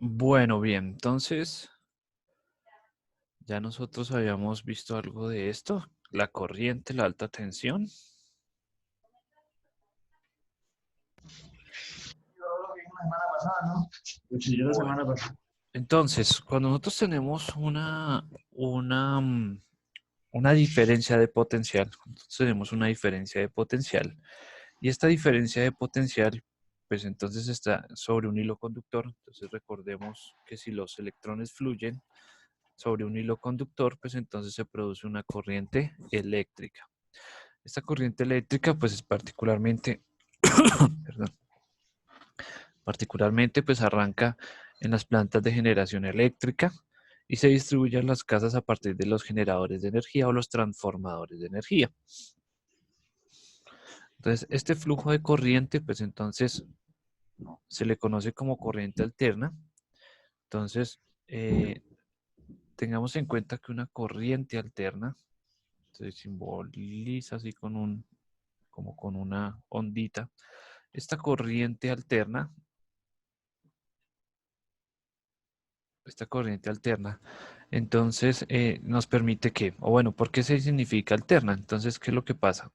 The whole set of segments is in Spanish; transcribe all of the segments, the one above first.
Bueno, bien, entonces ya nosotros habíamos visto algo de esto, la corriente, la alta tensión. La semana pasada, ¿no? Lo estudié la Bueno, semana pasada. entonces, cuando nosotros tenemos una diferencia de potencial, nosotros tenemos una diferencia de potencial, y esta diferencia de potencial, pues entonces está sobre un hilo conductor. Entonces recordemos que si los electrones fluyen sobre un hilo conductor, pues entonces se produce una corriente eléctrica. Esta corriente eléctrica, pues es particularmente, perdón, particularmente, pues arranca en las plantas de generación eléctrica y se distribuye en las casas a partir de los generadores de energía o los transformadores de energía. Entonces, este flujo de corriente, pues entonces se le conoce como corriente alterna. Entonces, eh, tengamos en cuenta que una corriente alterna se simboliza así como con una ondita. Esta esta corriente alterna, entonces nos permite que, o bueno, ¿por qué se significa alterna? Entonces, ¿qué es lo que pasa?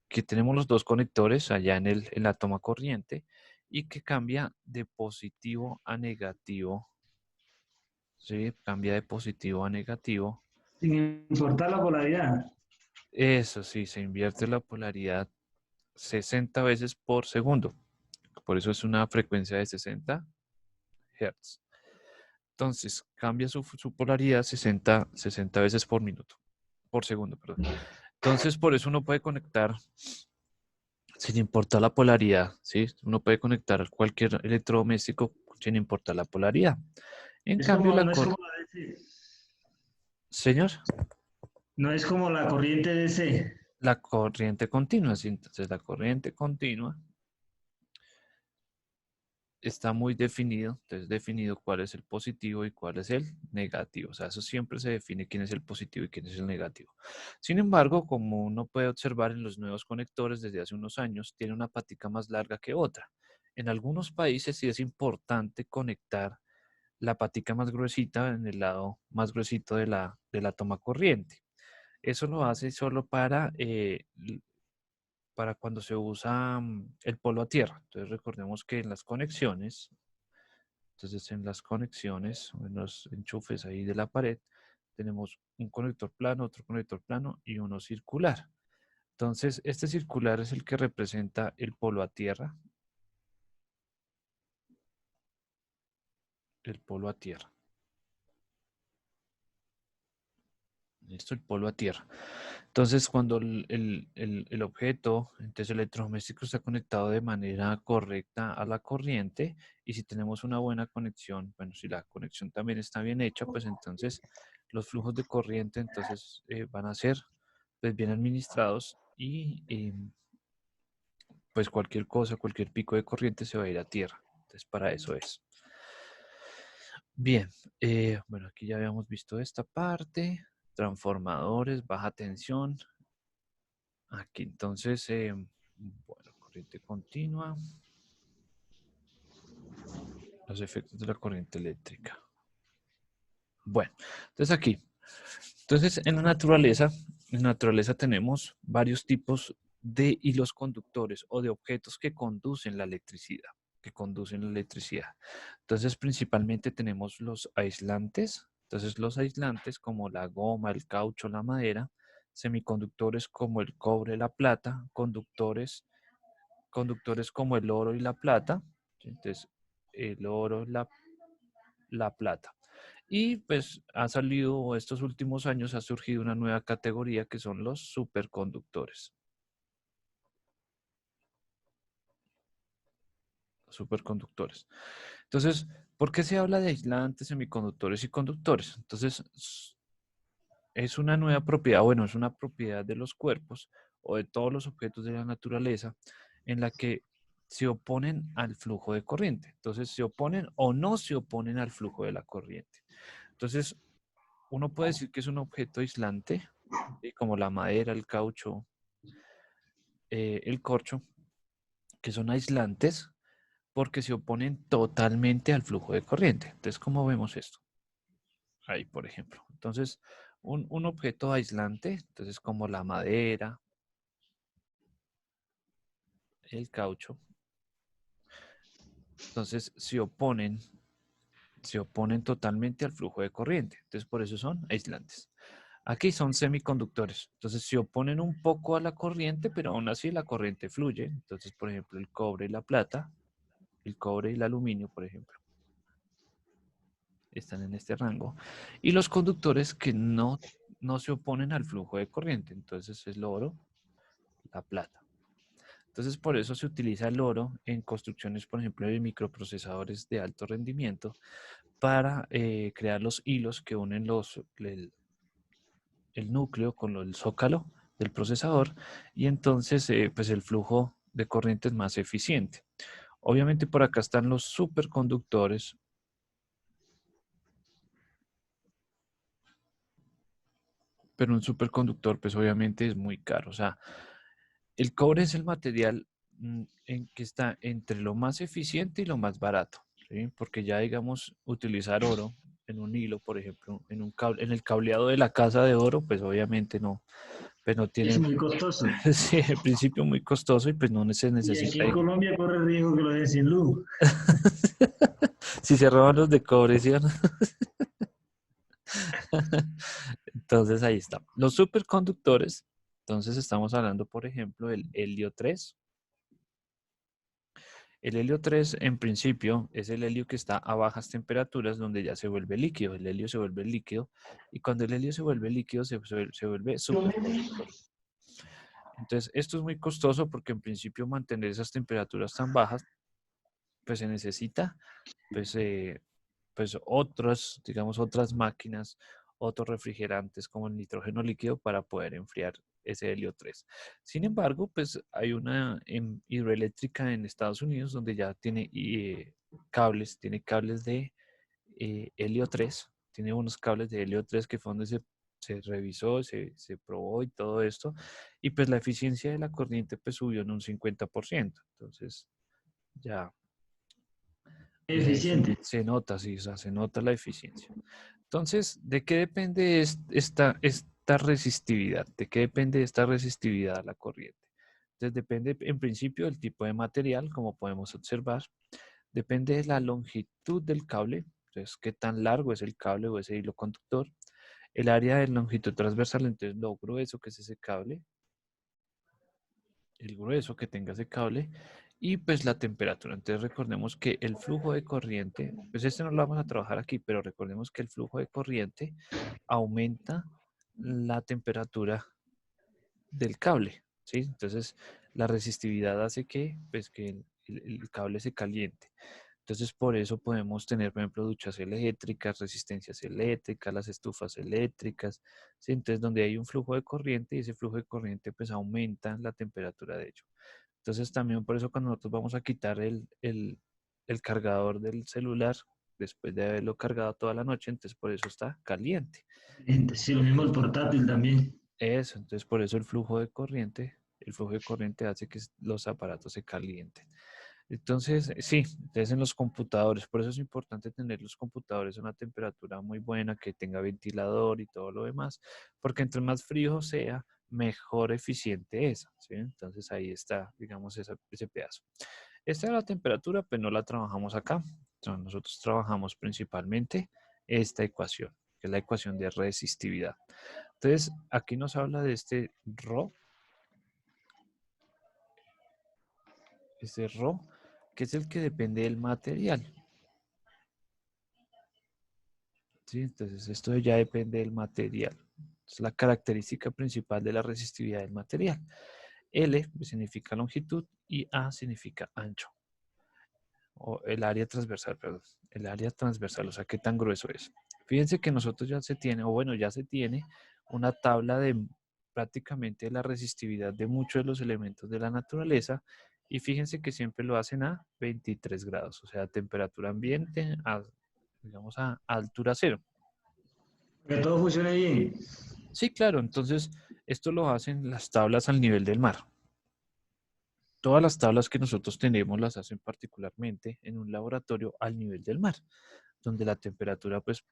Que tenemos los dos conectores allá en la toma corriente y que cambia de positivo a negativo, ¿sí? Cambia de positivo a negativo. Sin importar la polaridad. Eso sí, se invierte la polaridad 60 veces por segundo. Por eso es una frecuencia de 60 Hz. Entonces, cambia su polaridad 60 veces por minuto, por segundo, perdón. Entonces, por eso uno puede conectar, sin importar la polaridad, ¿sí? Uno puede conectar cualquier electrodoméstico sin importar la polaridad. En Es cambio, como, no es como la DC. señor, No es como la corriente DC. la corriente continua, ¿sí? Entonces la corriente continua está muy definido, entonces definido cuál es el positivo y cuál es el negativo. O sea, eso siempre se define quién es el positivo y quién es el negativo. Sin embargo, como uno puede observar en los nuevos conectores desde hace unos años, tiene una patica más larga que otra. En algunos países sí es importante conectar la patica más gruesita en el lado más gruesito de la toma corriente. Eso lo hace solo para cuando se usa el polo a tierra. Entonces recordemos que en las conexiones, entonces en las conexiones, o en los enchufes ahí de la pared, tenemos un conector plano, otro conector plano y uno circular. Entonces, este circular es el que representa el polo a tierra, el polo a tierra. Listo, el polo a tierra. Entonces, cuando el objeto, entonces el electrodoméstico está conectado de manera correcta a la corriente, y si tenemos una buena conexión, bueno, si la conexión también está bien hecha, pues entonces los flujos de corriente entonces van a ser pues bien administrados y pues cualquier cosa, cualquier pico de corriente se va a ir a tierra. Entonces, para eso es. Bien, bueno, aquí ya habíamos visto esta parte, transformadores, baja tensión. Aquí entonces, bueno, corriente continua, los efectos de la corriente eléctrica. Bueno, entonces aquí, entonces en la naturaleza tenemos varios tipos de hilos conductores o de objetos que conducen la electricidad, Entonces, principalmente tenemos los aislantes. Entonces, los aislantes como la goma, el caucho, la madera, semiconductores como el cobre, la plata, conductores como el oro y la plata. ¿Sí? Entonces, el oro, la plata. Y pues ha salido, o estos últimos años ha surgido una nueva categoría que son los superconductores. Superconductores. Entonces, ¿por qué se habla de aislantes, semiconductores y conductores? Entonces, es una nueva propiedad, bueno, es una propiedad de los cuerpos o de todos los objetos de la naturaleza en la que se oponen al flujo de corriente. Entonces, se oponen o no se oponen al flujo de la corriente. Entonces, uno puede decir que es un objeto aislante, ¿sí? Como la madera, el caucho, el corcho, que son aislantes porque se oponen totalmente al flujo de corriente. Entonces, ¿cómo vemos esto? Ahí, por ejemplo. Entonces, un objeto aislante, entonces como la madera, el caucho, entonces se oponen totalmente al flujo de corriente. Entonces, por eso son aislantes. Aquí son semiconductores. Entonces, se oponen un poco a la corriente, pero aún así la corriente fluye. Entonces, por ejemplo, el cobre y la plata, el cobre y el aluminio, por ejemplo, están en este rango. Y los conductores que no se oponen al flujo de corriente. Entonces, es el oro, la plata. Entonces, por eso se utiliza el oro en construcciones, por ejemplo, de microprocesadores de alto rendimiento para crear los hilos que unen el núcleo con el zócalo del procesador y entonces pues el flujo de corriente es más eficiente. Obviamente por acá están los superconductores, pero un superconductor pues obviamente es muy caro. O sea, el cobre es el material en que está entre lo más eficiente y lo más barato, ¿sí? Porque ya digamos utilizar oro en un hilo, por ejemplo, en un cable, en el cableado de la casa de oro, pues obviamente no, pues no Es tiene, muy costoso. sí, en principio muy costoso y pues no se Y aquí necesita. en Colombia corre el riesgo que lo dejen sin luz. Si se roban los de cobre, ¿sí o no? Entonces ahí está. Los superconductores, entonces estamos hablando, por ejemplo, del helio 3. El helio 3, en principio, es el helio que está a bajas temperaturas donde ya se vuelve líquido. El helio se vuelve líquido y cuando el helio se vuelve líquido se vuelve superconductor. Entonces, esto es muy costoso porque en principio mantener esas temperaturas tan bajas, pues se necesita pues, pues otras, digamos, otras máquinas, otros refrigerantes como el nitrógeno líquido para poder enfriar ese helio 3. Sin embargo, pues hay una hidroeléctrica en Estados Unidos donde ya tiene tiene cables de helio 3, tiene unos cables de helio 3 que fue donde se revisó, se probó y todo esto, y pues la eficiencia de la corriente pues subió en un 50%. Entonces, ya ahí Eficiente. se nota, sí, o sea, se nota la eficiencia. Entonces, ¿de qué depende esta resistividad? ¿De qué depende esta resistividad a la corriente? Entonces, depende en principio del tipo de material, como podemos observar. Depende de la longitud del cable, entonces, qué tan largo es el cable o ese hilo conductor. El área de longitud transversal, entonces, lo grueso que es ese cable, el grueso que tenga ese cable y pues la temperatura. Entonces recordemos que el flujo de corriente, pues este no lo vamos a trabajar aquí, pero recordemos que el flujo de corriente aumenta la temperatura del cable, ¿sí? Entonces la resistividad hace que, pues, que el cable se caliente. Entonces, por eso podemos tener, por ejemplo, duchas eléctricas, resistencias eléctricas, las estufas eléctricas, ¿sí? Entonces, donde hay un flujo de corriente y ese flujo de corriente pues aumenta la temperatura de ello. Entonces, también por eso cuando nosotros vamos a quitar el cargador del celular, después de haberlo cargado toda la noche, entonces por eso está caliente. Sí, lo mismo el portátil también. Eso, entonces por eso el flujo de corriente hace que los aparatos se calienten. Entonces, sí, entonces en los computadores, por eso es importante tener los computadores a una temperatura muy buena, que tenga ventilador y todo lo demás, porque entre más frío sea, mejor eficiente es, ¿sí? Entonces ahí está, digamos, ese pedazo. Esta es la temperatura, pues no la trabajamos acá. Entonces, nosotros trabajamos principalmente esta ecuación, que es la ecuación de resistividad. Entonces, aquí nos habla de este ρ, que es el que depende del material. ¿Sí? Entonces, esto ya depende del material. Es la característica principal de la resistividad del material. L significa longitud y A significa ancho. O el área transversal, perdón. El área transversal, o sea, qué tan grueso es. Fíjense que nosotros ya se tiene, o bueno, ya se tiene una tabla de prácticamente la resistividad de muchos de los elementos de la naturaleza y fíjense que siempre lo hacen a 23 grados, o sea, temperatura ambiente, digamos a altura cero. Que todo funcione bien. Sí, claro, entonces esto lo hacen las tablas al nivel del mar. Todas las tablas que nosotros tenemos las hacen particularmente en un laboratorio al nivel del mar, donde la temperatura pues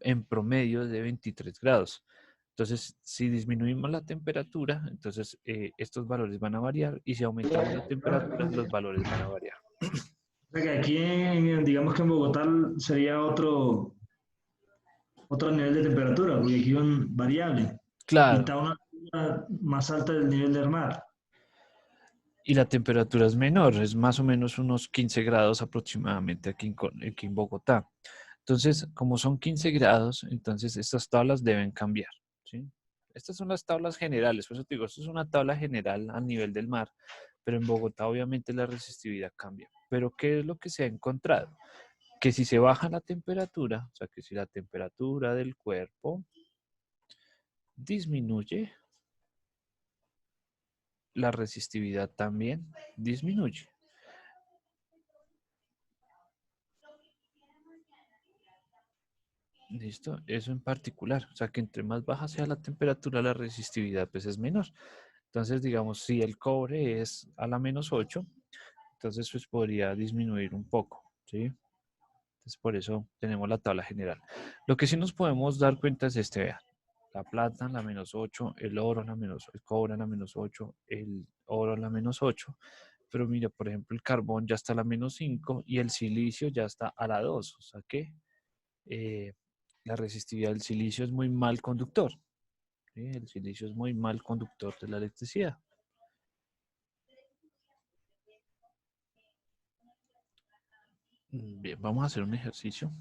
en promedio es de 23 grados. Entonces, si disminuimos la temperatura, entonces estos valores van a variar y si aumentamos la temperatura, los valores van a variar. O sea que aquí, digamos que en Bogotá sería otro nivel de temperatura, porque aquí son variables. Y Claro, está una altura más alta del nivel del mar. y la temperatura es menor, es más o menos unos 15 grados aproximadamente aquí en Bogotá. Entonces, como son 15 grados, entonces estas tablas deben cambiar, ¿sí? Estas son las tablas generales, por eso te digo, esto es una tabla general a nivel del mar, pero en Bogotá obviamente la resistividad cambia. Pero ¿qué es lo que se ha encontrado? Que si se baja la temperatura, o sea, que si la temperatura del cuerpo disminuye, la resistividad también disminuye. ¿Listo? Eso en particular. O sea, que entre más baja sea la temperatura, la resistividad pues es menor. Entonces, digamos, si el cobre es a la -8, entonces pues podría disminuir un poco, ¿sí? Entonces, por eso tenemos la tabla general. Lo que sí nos podemos dar cuenta es este, vean. La plata en la -8, el oro en la el cobre en la -8, el oro en la -8. Pero mira, por ejemplo, el carbón ya está a la -5 y el silicio ya está a la 2. O sea que eh, la resistividad del silicio es muy mal conductor. ¿Sí? El silicio es muy mal conductor de la electricidad. Bien, vamos a hacer un ejercicio.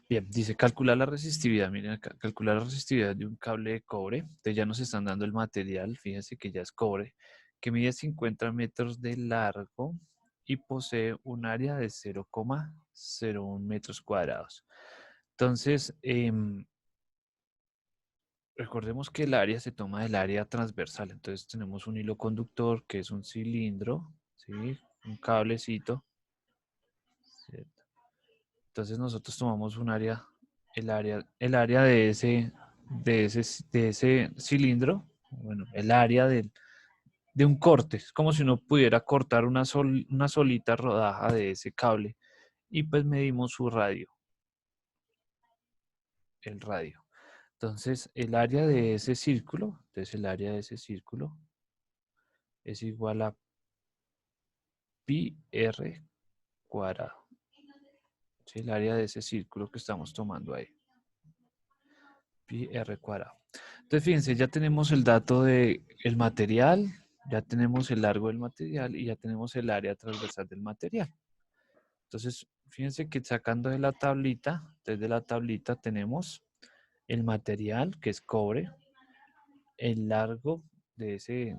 Bien, dice calcular la resistividad. Miren acá, calcular la resistividad de un cable de cobre. Entonces ya nos están dando el material, fíjense que ya es cobre, que mide 50 metros de largo y posee un área de 0,01 metros cuadrados. Entonces, recordemos que el área se toma del área transversal. Entonces tenemos un hilo conductor que es un cilindro, ¿sí? Un cablecito, ¿cierto? Entonces nosotros tomamos un área, el área de ese cilindro, bueno, el área de un corte. Es como si uno pudiera cortar una solita rodaja de ese cable y pues medimos su radio, el radio. Entonces el área de ese círculo, entonces el área de ese círculo es igual a pi r cuadrado. ¿Sí? El área de ese círculo que estamos tomando ahí. Pi r cuadrado. Entonces, fíjense, ya tenemos el dato del material, ya tenemos el largo del material y ya tenemos el área transversal del material. Entonces, fíjense que sacando de la tablita, desde la tablita tenemos el material, que es cobre, el largo de ese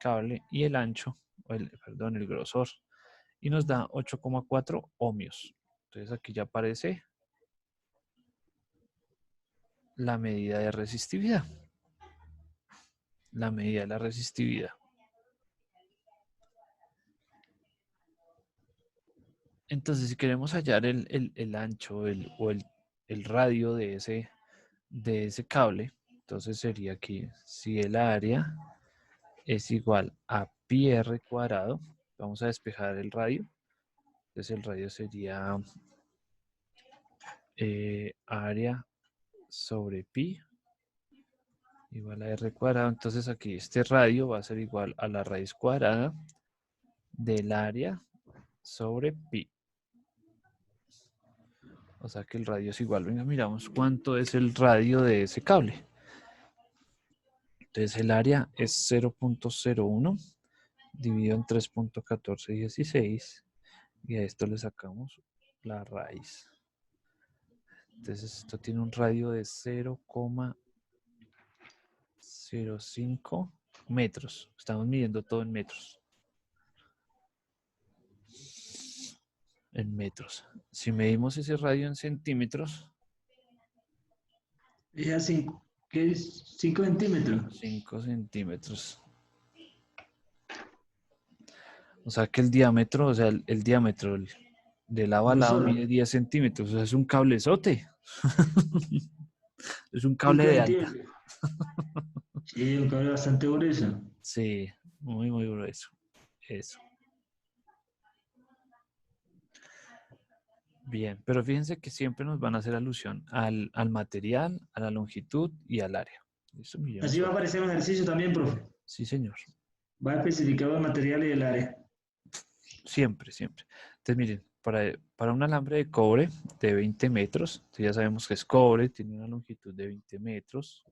cable y el ancho, perdón, el grosor. Y nos da 8,4 ohmios. Entonces, aquí ya aparece la medida de resistividad. La medida de la resistividad. Entonces, si queremos hallar el ancho o el radio de ese cable, entonces sería aquí, si el área es igual a pi r cuadrado, vamos a despejar el radio, entonces el radio sería área sobre pi igual a r cuadrado, entonces aquí este radio va a ser igual a la raíz cuadrada del área sobre pi. O sea que el radio es igual. Venga, miramos cuánto es el radio de ese cable. Entonces el área es 0,01 dividido en 3,1416 y a esto le sacamos la raíz. Entonces esto tiene un radio de 0,05 metros. Estamos midiendo todo en metros. En metros. Si medimos ese radio en centímetros, Es a 5, ¿qué es? 5 centímetros. 5 centímetros. O sea que el diámetro, o sea, el diámetro, De lado a lado grosor. mide 10 centímetros. O sea, es un cablezote. Es un cable Nunca de alta. entiendo. Sí, un cable bastante grueso. Sí, muy, muy grueso. Eso. Bien, pero fíjense que siempre nos van a hacer alusión al material, a la longitud y al área. Listo, Así miremos va a otro. aparecer un ejercicio también, profe. Sí, señor. Va especificado el material y el área. Siempre, siempre. Entonces, miren, para un alambre de cobre de 20 metros, entonces ya sabemos que es cobre, tiene una longitud de 20 metros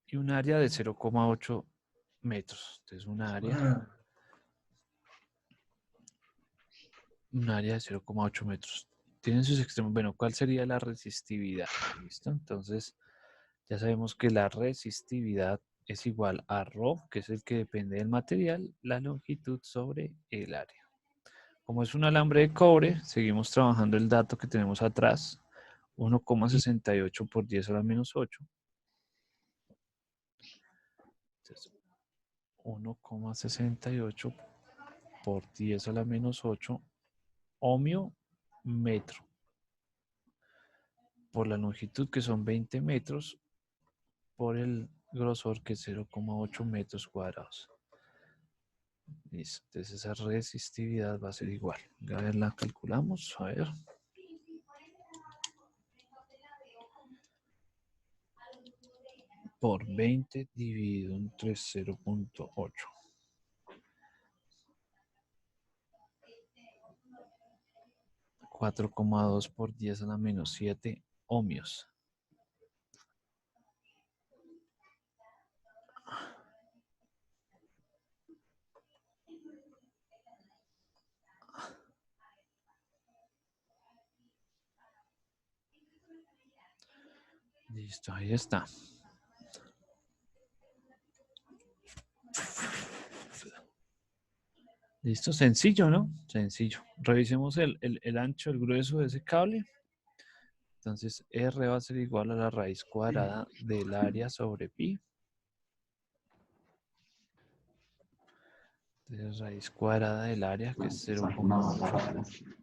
y un área de 0,8 metros. Entonces, Ah, un área de 0,8 metros. Tienen sus extremos. Bueno, ¿cuál sería la resistividad? ¿Listo? Entonces, ya sabemos que la resistividad es igual a ρ, que es el que depende del material, la longitud sobre el área. Como es un alambre de cobre, seguimos trabajando el dato que tenemos atrás, 1,68 por 10 a la menos 8. Entonces, 1,68 por 10 a la menos 8 ohmio metro por la longitud que son 20 metros por el grosor que es 0,8 metros cuadrados. Listo. Entonces esa resistividad va a ser igual. A ver, la calculamos. A ver. Por 20 dividido entre 0,8. 4,2 por 10 a la menos 7 ohmios. Listo, ahí está. Listo, sencillo, ¿no? Sencillo. Revisemos el ancho, el grueso de ese cable. Entonces, R va a ser igual a la raíz cuadrada del área sobre pi. Entonces, raíz cuadrada del área, que es 0,8.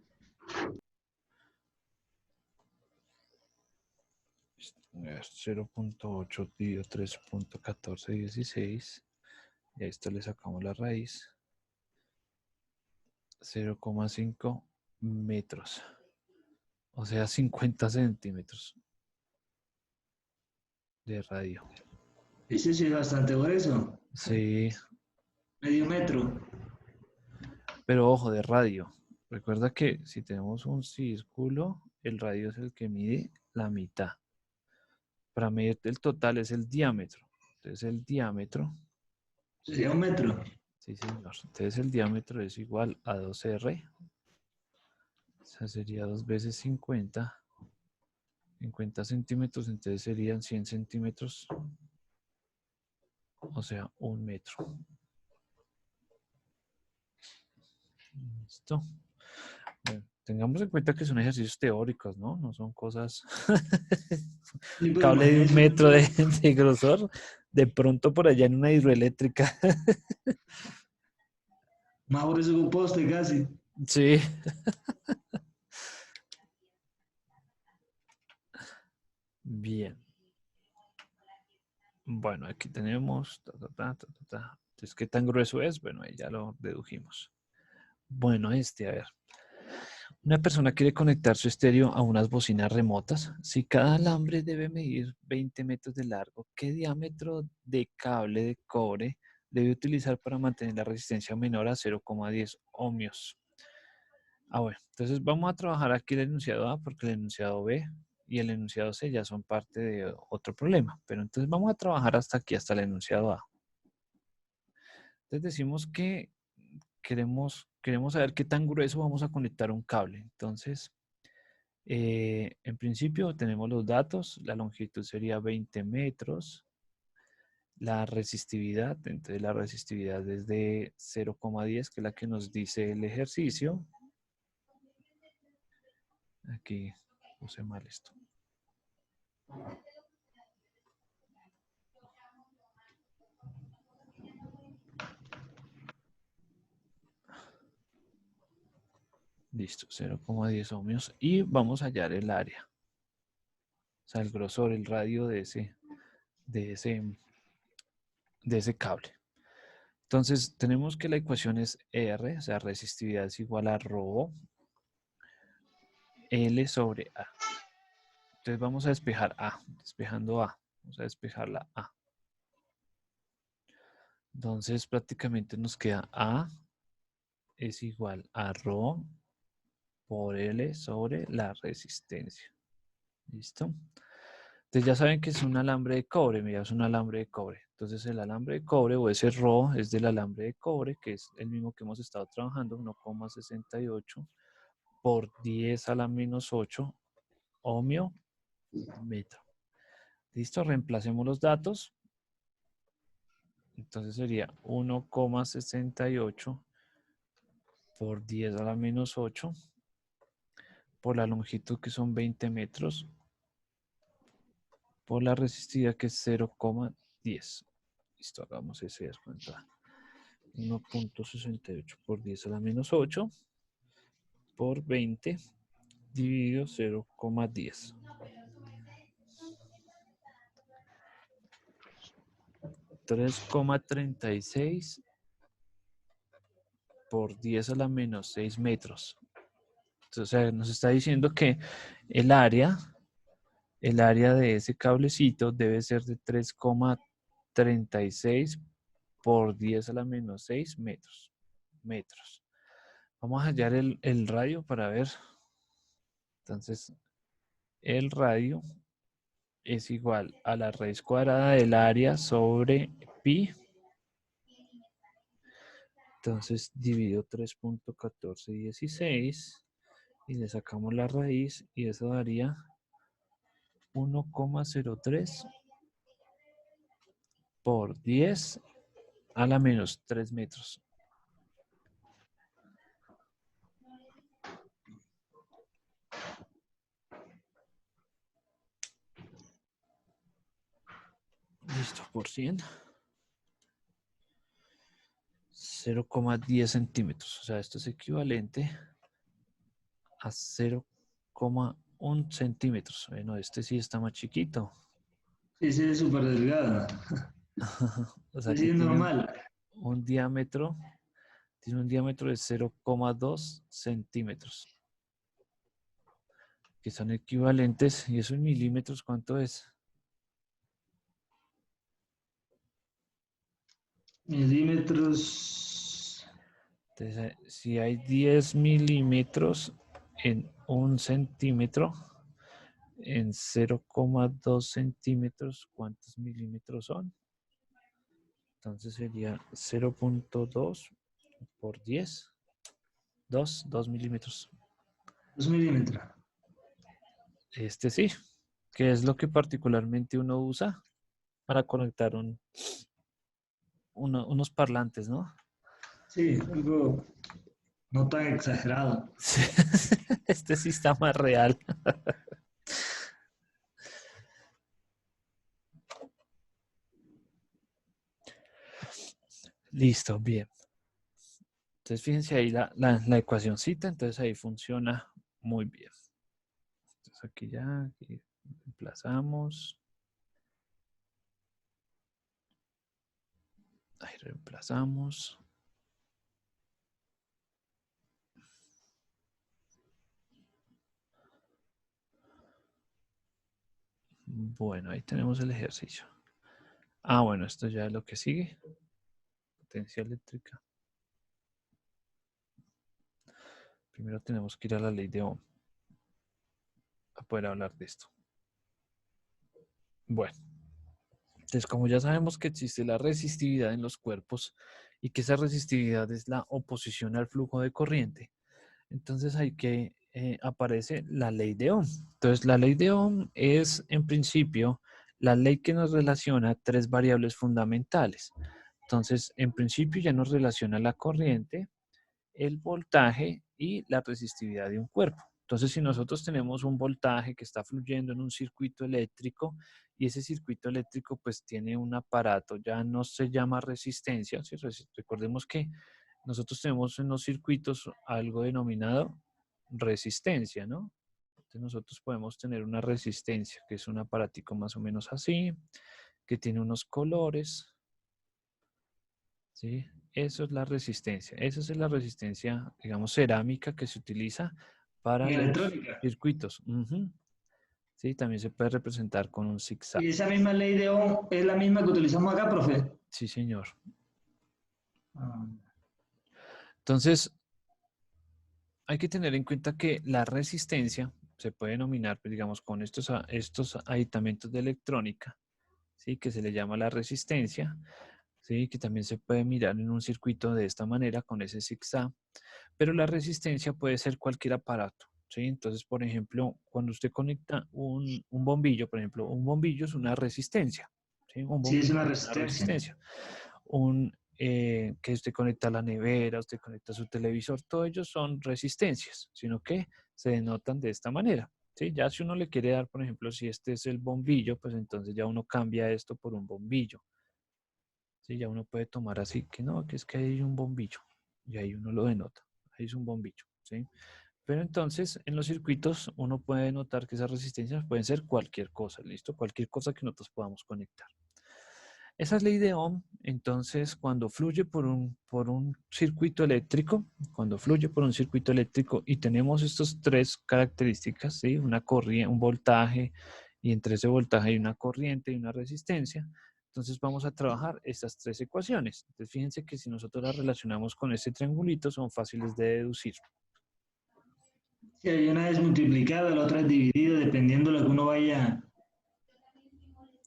0,8 dividido 3,1416. Y a esto le sacamos la raíz. 0,5 metros. O sea, 50 centímetros de radio. ese sí es bastante grueso. Sí, Medio metro. pero ojo, de radio. Recuerda que si tenemos un círculo, el radio es el que mide la mitad. Para medir el total es el diámetro. Entonces el diámetro, Sería un metro. sí señor. Entonces el diámetro es igual a 2R. O sea, sería 2 veces 50. 50 centímetros, entonces serían 100 centímetros. O sea, un metro. Listo. Bueno, tengamos en cuenta que son ejercicios teóricos, ¿no? No son cosas. Sí, pero Cable de un imagínese, metro de grosor, de pronto por allá en una hidroeléctrica. más grueso que un poste casi. Sí. Bien. Bueno, aquí tenemos. Entonces, ¿qué tan grueso es? Bueno, ahí ya lo dedujimos. Bueno, a ver. Una persona quiere conectar su estéreo a unas bocinas remotas. Si cada alambre debe medir 20 metros de largo, ¿qué diámetro de cable de cobre debe utilizar para mantener la resistencia menor a 0,10 ohmios? Bueno, entonces vamos a trabajar aquí el enunciado A porque el enunciado B y el enunciado C ya son parte de otro problema. Pero entonces vamos a trabajar hasta aquí, hasta el enunciado A. Entonces decimos que queremos saber qué tan grueso vamos a conectar un cable. Entonces, en principio tenemos los datos, la longitud sería 20 metros, la resistividad, entonces la resistividad es de 0,10, que es la que nos dice el ejercicio. Aquí puse mal esto. Listo, 0,10 ohmios. Y vamos a hallar el área. O sea, el grosor, el radio de ese, de ese cable. Entonces, tenemos que la ecuación es R, o sea, resistividad es igual a ρ L sobre A. Entonces vamos a despejar A, despejando A. Vamos a despejar la A. Entonces prácticamente nos queda A es igual a ρ por L sobre la resistencia. ¿Listo? Entonces ya saben que es un alambre de cobre, mira, es un alambre de cobre. Entonces el alambre de cobre o ese ρ es del alambre de cobre, que es el mismo que hemos estado trabajando, 1,68 por 10 a la menos 8 ohmio metro. Listo, reemplacemos los datos. Entonces sería 1,68 por 10 a la menos 8 por la longitud que son 20 metros por la resistividad que es 0,10. Listo, hagamos ese descuento. 1,68 por 10 a la menos 8 por 20 dividido 0,10. 3,36 por 10 a la menos 6 metros. Entonces, o sea, nos está diciendo que el área, el área de ese cablecito debe ser de 3,36 por 10 a la menos 6 metros. Vamos a hallar el radio para ver. Entonces, el radio es igual a la raíz cuadrada del área sobre pi. Entonces, divido 3,1416 y le sacamos la raíz y eso daría 1,03 por 10 a la menos 3 metros. Listo, por 100. 0,10 centímetros. O sea, esto es equivalente a 0,1 centímetros. Bueno, este sí está más chiquito. Sí, sí, es súper delgada. O sea, Sí, que es tiene normal. un diámetro, de 0,2 centímetros, que son equivalentes, y eso en milímetros, ¿cuánto es? Milímetros. Entonces, si hay 10 milímetros en un centímetro, en 0,2 centímetros, ¿cuántos milímetros son? Entonces sería 0,2 por 10, 2 milímetros. 2 milímetros. Este sí, que es lo que particularmente uno usa para conectar unos parlantes, ¿no? Sí, algo no tan exagerado. Sí, este sí está más real. Listo, bien. Entonces fíjense ahí la ecuacióncita, entonces ahí funciona muy bien. Entonces aquí ya, aquí reemplazamos. Ahí reemplazamos. Bueno, ahí tenemos el ejercicio. Ah, bueno, esto ya es lo que sigue. Potencia eléctrica. Primero tenemos que ir a la ley de Ohm a poder hablar de esto. Bueno, entonces como ya sabemos que existe la resistividad en los cuerpos y que esa resistividad es la oposición al flujo de corriente, entonces hay que aparece la ley de Ohm. Entonces la ley de Ohm es en principio la ley que nos relaciona tres variables fundamentales. Entonces en principio ya nos relaciona la corriente, el voltaje y la resistividad de un cuerpo. Entonces, si nosotros tenemos un voltaje que está fluyendo en un circuito eléctrico y ese circuito eléctrico pues tiene un aparato, ya no se llama resistencia, ¿sí? Recordemos que nosotros tenemos en los circuitos algo denominado resistencia, ¿no? Entonces nosotros podemos tener una resistencia, que es un aparatico más o menos así, que tiene unos colores, ¿sí? Eso es la resistencia. Esa es la resistencia, digamos, cerámica que se utiliza para En los electrónica. circuitos. Ujú. Sí, también se puede representar con un zigzag. Y esa misma ley de Ohm es la misma que utilizamos acá, profe. Sí, señor. Ah, Entonces, hay que tener en cuenta que la resistencia se puede denominar, pues, digamos, con estos aditamentos de electrónica, ¿sí? Que se le llama la resistencia, ¿sí? Que también se puede mirar en un circuito de esta manera, con ese zigzag. Pero la resistencia puede ser cualquier aparato, ¿sí? Entonces, por ejemplo, cuando usted conecta un bombillo, por ejemplo, un bombillo es una resistencia, ¿sí? Un sí, es bombillo una es una resistencia. resistencia. Que usted conecta a la nevera, usted conecta a su televisor, todos ellos son resistencias, sino que se denotan de esta manera, ¿sí? Ya si uno le quiere dar, por ejemplo, si este es el bombillo, pues entonces ya uno cambia esto por un bombillo, ¿sí? Ya uno puede tomar así, que no, que es que hay un bombillo, y ahí uno lo denota, ahí es un bombillo, ¿sí? Pero entonces en los circuitos uno puede notar que esas resistencias pueden ser cualquier cosa, ¿listo? Cualquier cosa que nosotros podamos conectar. Esa es ley de Ohm. Entonces, cuando fluye por un circuito eléctrico, cuando fluye por un circuito eléctrico y tenemos estas tres características, ¿sí? Una corriente, un voltaje, y entre ese voltaje hay una corriente y una resistencia, entonces vamos a trabajar estas tres ecuaciones. Entonces, fíjense que si nosotros las relacionamos con este triangulito, son fáciles de deducir. Sí, hay una es multiplicada, la otra es dividida, dependiendo de lo que uno vaya a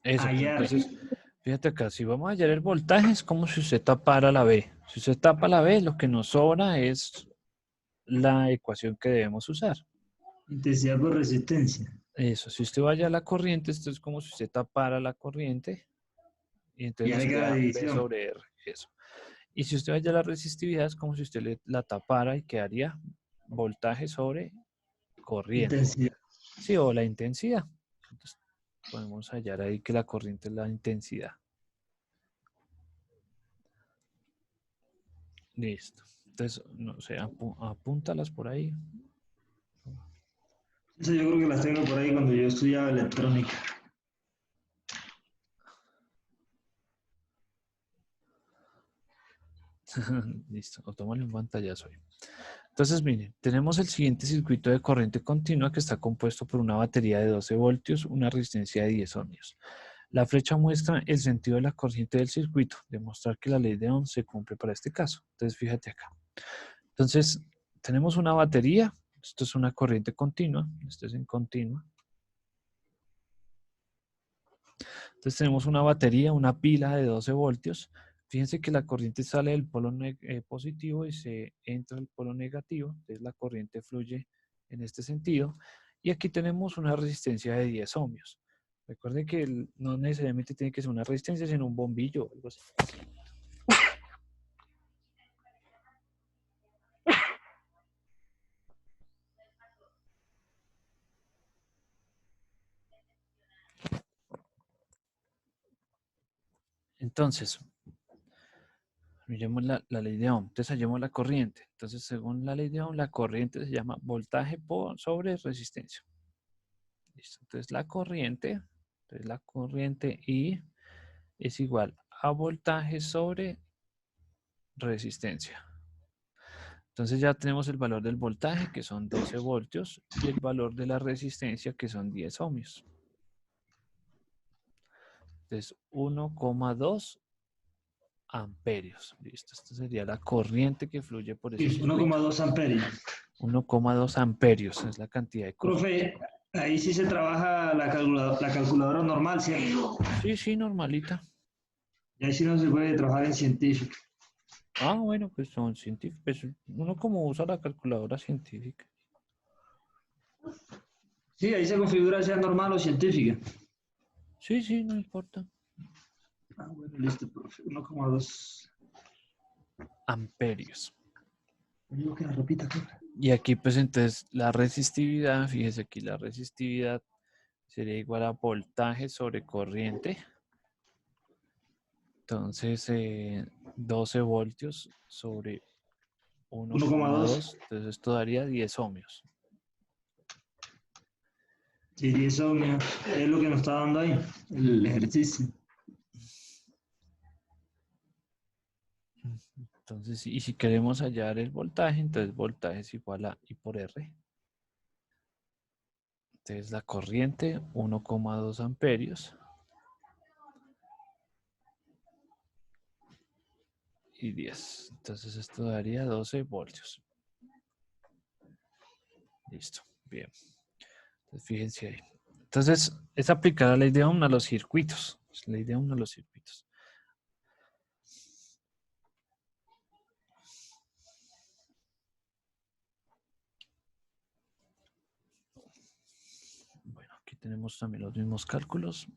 Eso, pero hallar. entonces, fíjate acá, si vamos a hallar el voltaje, es como si usted tapara la B. Si usted tapa la B, lo que nos sobra es la ecuación que debemos usar. Intensidad por resistencia. Eso, si usted vaya a la corriente, esto es como si usted tapara la corriente y entonces Ya nos le queda queda B división. sobre R, eso. Y si usted vaya a la resistividad, es como si usted la tapara y quedaría voltaje sobre corriente. Intensidad. Sí, o la intensidad. Entonces, podemos hallar ahí que la corriente es la intensidad. Listo. Entonces, no sé, apúntalas por ahí. Eso yo creo que las tengo por ahí cuando yo estudiaba electrónica. Listo, o tómale un pantallazo ahí. Entonces, miren, tenemos el siguiente circuito de corriente continua que está compuesto por una batería de 12 voltios, una resistencia de 10 ohmios. La flecha muestra el sentido de la corriente del circuito, demostrar que la ley de Ohm se cumple para este caso. Entonces, fíjate acá. Entonces, tenemos una batería, esto es una corriente continua, esto es en continua. Entonces tenemos una batería, una pila de 12 voltios. Fíjense que la corriente sale del polo positivo y se entra al polo negativo. Entonces la corriente fluye en este sentido. Y aquí tenemos una resistencia de 10 ohmios. Recuerden que no necesariamente tiene que ser una resistencia, sino un bombillo o algo así. Entonces, miremos la ley de Ohm. Entonces hallemos la corriente. Entonces, según la ley de Ohm, la corriente se llama voltaje sobre resistencia. Listo. Entonces la corriente I es igual a voltaje sobre resistencia. Entonces ya tenemos el valor del voltaje, que son 12 voltios, y el valor de la resistencia, que son 10 ohmios. Entonces 1,2 amperios. Listo, esta sería la corriente que fluye por ese Sí, circuito. 1,2 amperios. 1,2 amperios es la cantidad de corriente. Profe, ahí sí se trabaja la calculadora normal, ¿cierto? Sí, sí, normalita. Y ahí sí no se puede trabajar en científico. Ah, bueno, pues son científicos. Pues uno como usa la calculadora científica. Sí, ahí se configura sea normal o científica. Sí, sí, no importa. Ah, bueno, listo, profe. 1,2. Amperios. Digo que la repita, profe. Y aquí pues entonces la resistividad, fíjese aquí la resistividad sería igual a voltaje sobre corriente. Entonces 12 voltios sobre 1,2. 1,2. Entonces esto daría 10 ohmios. Sí, 10 ohmios. Es lo que nos está dando ahí, el ejercicio. Entonces, y si queremos hallar el voltaje, entonces voltaje es igual a I por R. Entonces la corriente, 1,2 amperios. Y 10. Entonces esto daría 12 voltios. Listo, bien. Entonces fíjense ahí. Entonces es aplicar la ley de Ohm a los circuitos. Ley de Ohm a los circuitos. Bueno, aquí tenemos también los mismos cálculos.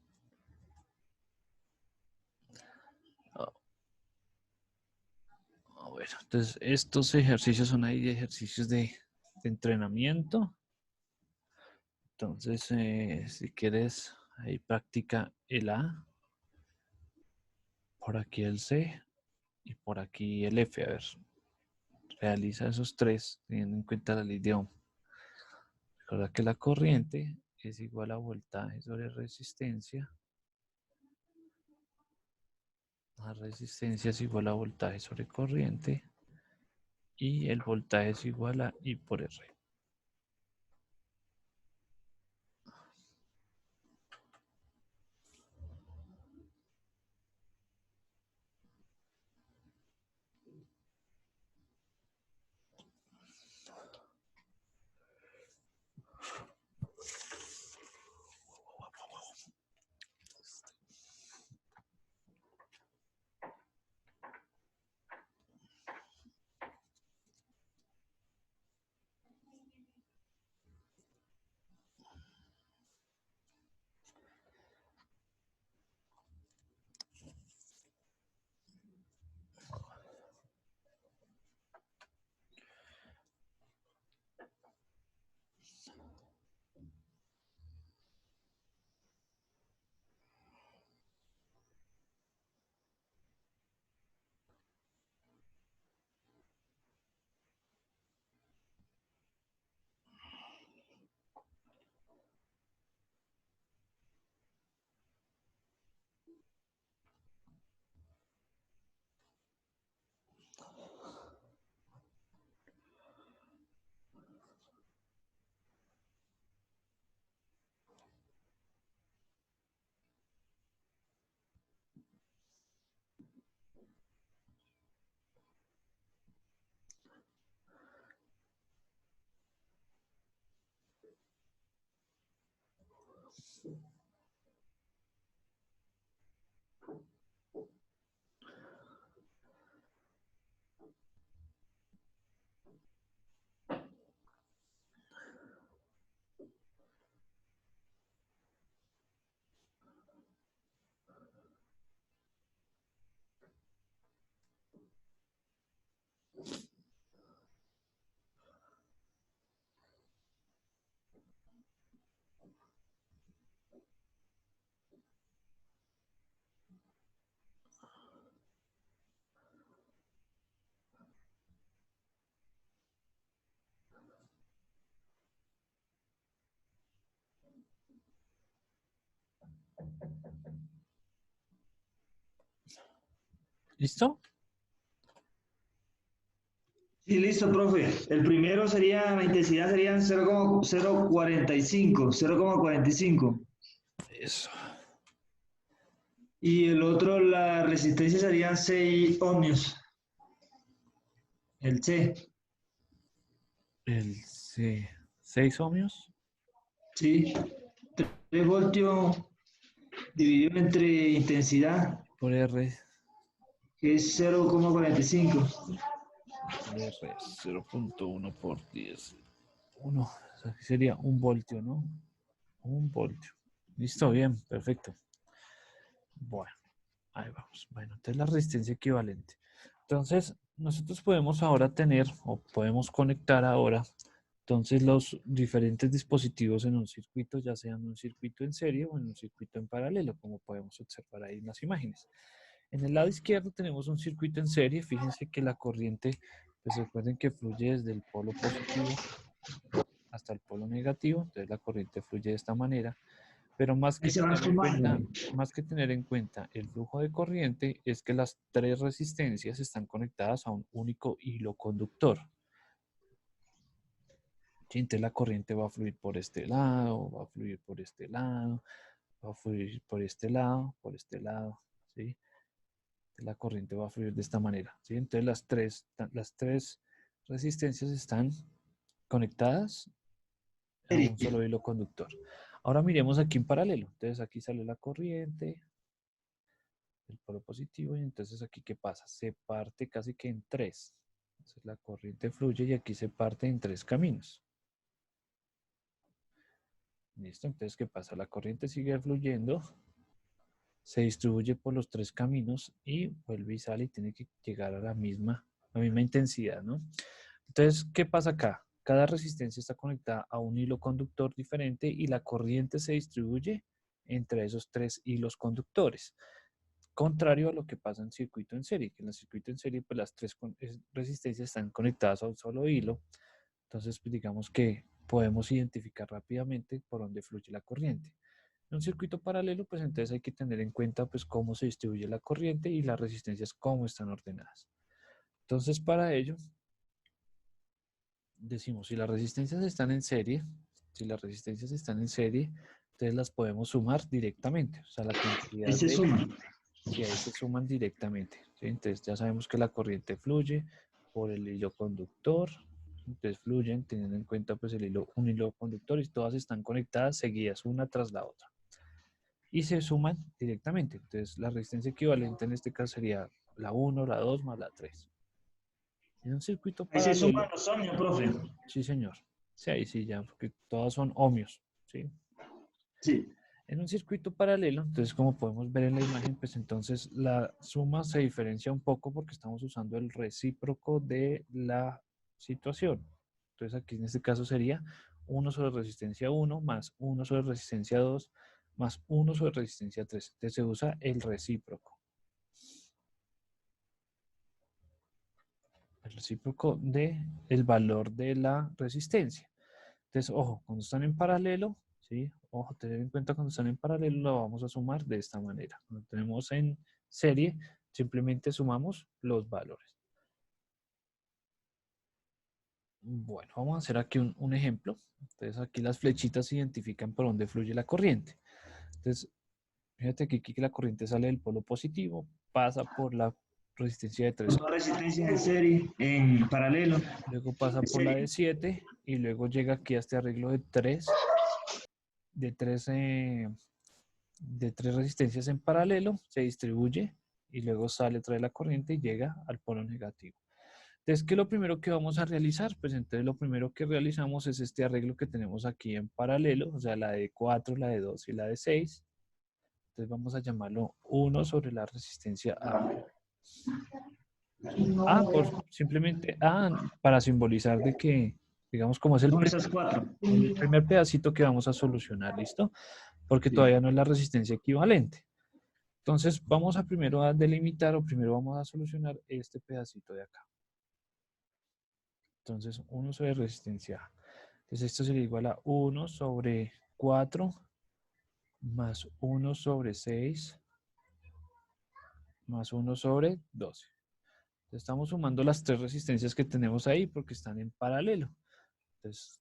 Bueno, entonces estos ejercicios son ahí ejercicios de entrenamiento. Entonces, si quieres, ahí practica el A, por aquí el C y por aquí el F. A ver, realiza esos tres teniendo en cuenta la ley de Ohm. Recuerda que la corriente es igual a voltaje sobre resistencia. La resistencia es igual a voltaje sobre corriente. Y el voltaje es igual a I por R. ¿Listo? Sí, listo, profe. El primero sería, la intensidad serían 0,045, 0,45. Eso. Y el otro, la resistencia serían 6 ohmios. El C, El C. 6 ohmios sí. 3 voltios dividido entre intensidad, por R. que es 0,45. Por R. 0,1 por 10. 1. O sea, que sería un voltio, ¿no? Un voltio. Listo, bien, perfecto. Bueno, ahí vamos. Bueno, entonces la resistencia equivalente. Entonces, nosotros podemos ahora tener o podemos conectar ahora entonces los diferentes dispositivos en un circuito, ya sea en un circuito en serie o en un circuito en paralelo, como podemos observar ahí en las imágenes. En el lado izquierdo tenemos un circuito en serie. Fíjense que la corriente, pues recuerden que fluye desde el polo positivo hasta el polo negativo. Entonces la corriente fluye de esta manera. Pero Ahí se van sumando. más que tener en cuenta el flujo de corriente, es que las tres resistencias están conectadas a un único hilo conductor. ¿Sí? Entonces la corriente va a fluir por este lado, va a fluir por este lado, va a fluir por este lado, ¿sí? La corriente va a fluir de esta manera, ¿sí? Entonces las tres resistencias están conectadas a un solo hilo conductor. Ahora miremos aquí en paralelo. Entonces aquí sale la corriente, el polo positivo, y entonces aquí ¿qué pasa? Se parte casi que en tres. Entonces la corriente fluye y aquí se parte en tres caminos. ¿Listo? Entonces ¿qué pasa? La corriente sigue fluyendo, se distribuye por los tres caminos y vuelve y sale y tiene que llegar a la misma intensidad, ¿no? Entonces, ¿qué pasa acá? Cada resistencia está conectada a un hilo conductor diferente y la corriente se distribuye entre esos tres hilos conductores. Contrario a lo que pasa en circuito en serie, que en el circuito en serie pues las tres resistencias están conectadas a un solo hilo. Entonces, pues, digamos que podemos identificar rápidamente por dónde fluye la corriente. En un circuito paralelo, pues entonces hay que tener en cuenta pues cómo se distribuye la corriente y las resistencias cómo están ordenadas. Entonces, para ello, decimos, si las resistencias están en serie, entonces las podemos sumar directamente. O sea, la Ahí cantidad se de, suma. si ahí se suman directamente, ¿sí? Entonces ya sabemos que la corriente fluye por el hilo conductor. Entonces fluyen teniendo en cuenta pues un hilo conductor y todas están conectadas seguidas una tras la otra. Y se suman directamente. Entonces la resistencia equivalente en este caso sería la 1, la 2 más la 3. En un circuito Ahí se paralelo, suman los ohmios, profe. sí señor, sí, ahí sí ya, porque todas son ohmios, ¿sí? Sí. En un circuito paralelo, entonces como podemos ver en la imagen, pues entonces la suma se diferencia un poco porque estamos usando el recíproco de la situación. Entonces aquí en este caso sería 1 sobre resistencia 1 más 1 sobre resistencia 2 más 1 sobre resistencia 3. Entonces se usa el recíproco. El recíproco de el valor de la resistencia. Entonces, ojo, cuando están en paralelo, ¿sí? Ojo, tener en cuenta cuando están en paralelo lo vamos a sumar de esta manera. Cuando tenemos en serie, simplemente sumamos los valores. Bueno, vamos a hacer aquí un ejemplo. Entonces, aquí las flechitas identifican por dónde fluye la corriente. Entonces, fíjate que aquí la corriente sale del polo positivo, pasa por la resistencia de 3 Dos ohms, resistencias en serie, en paralelo, luego pasa en por la serie. de 7 y luego llega aquí a este arreglo de 3 de 3 resistencias en paralelo, se distribuye y luego sale, trae la corriente y llega al polo negativo. Entonces, ¿qué es lo primero que vamos a realizar? Pues entonces lo primero que realizamos es este arreglo que tenemos aquí en paralelo, o sea, la de 4, la de 2 y la de 6. Entonces vamos a llamarlo 1 sobre la resistencia A. A por simplemente A para simbolizar de que, digamos, como es Son esas cuatro. el primer pedacito que vamos a solucionar, ¿listo? Porque Sí. todavía no es la resistencia equivalente. Entonces vamos a primero a delimitar o primero vamos a solucionar este pedacito de acá. Entonces 1 sobre resistencia A. Entonces esto sería igual a 1 sobre 4 más 1 sobre 6 más 1 sobre 12. Entonces, estamos sumando las tres resistencias que tenemos ahí porque están en paralelo. Entonces,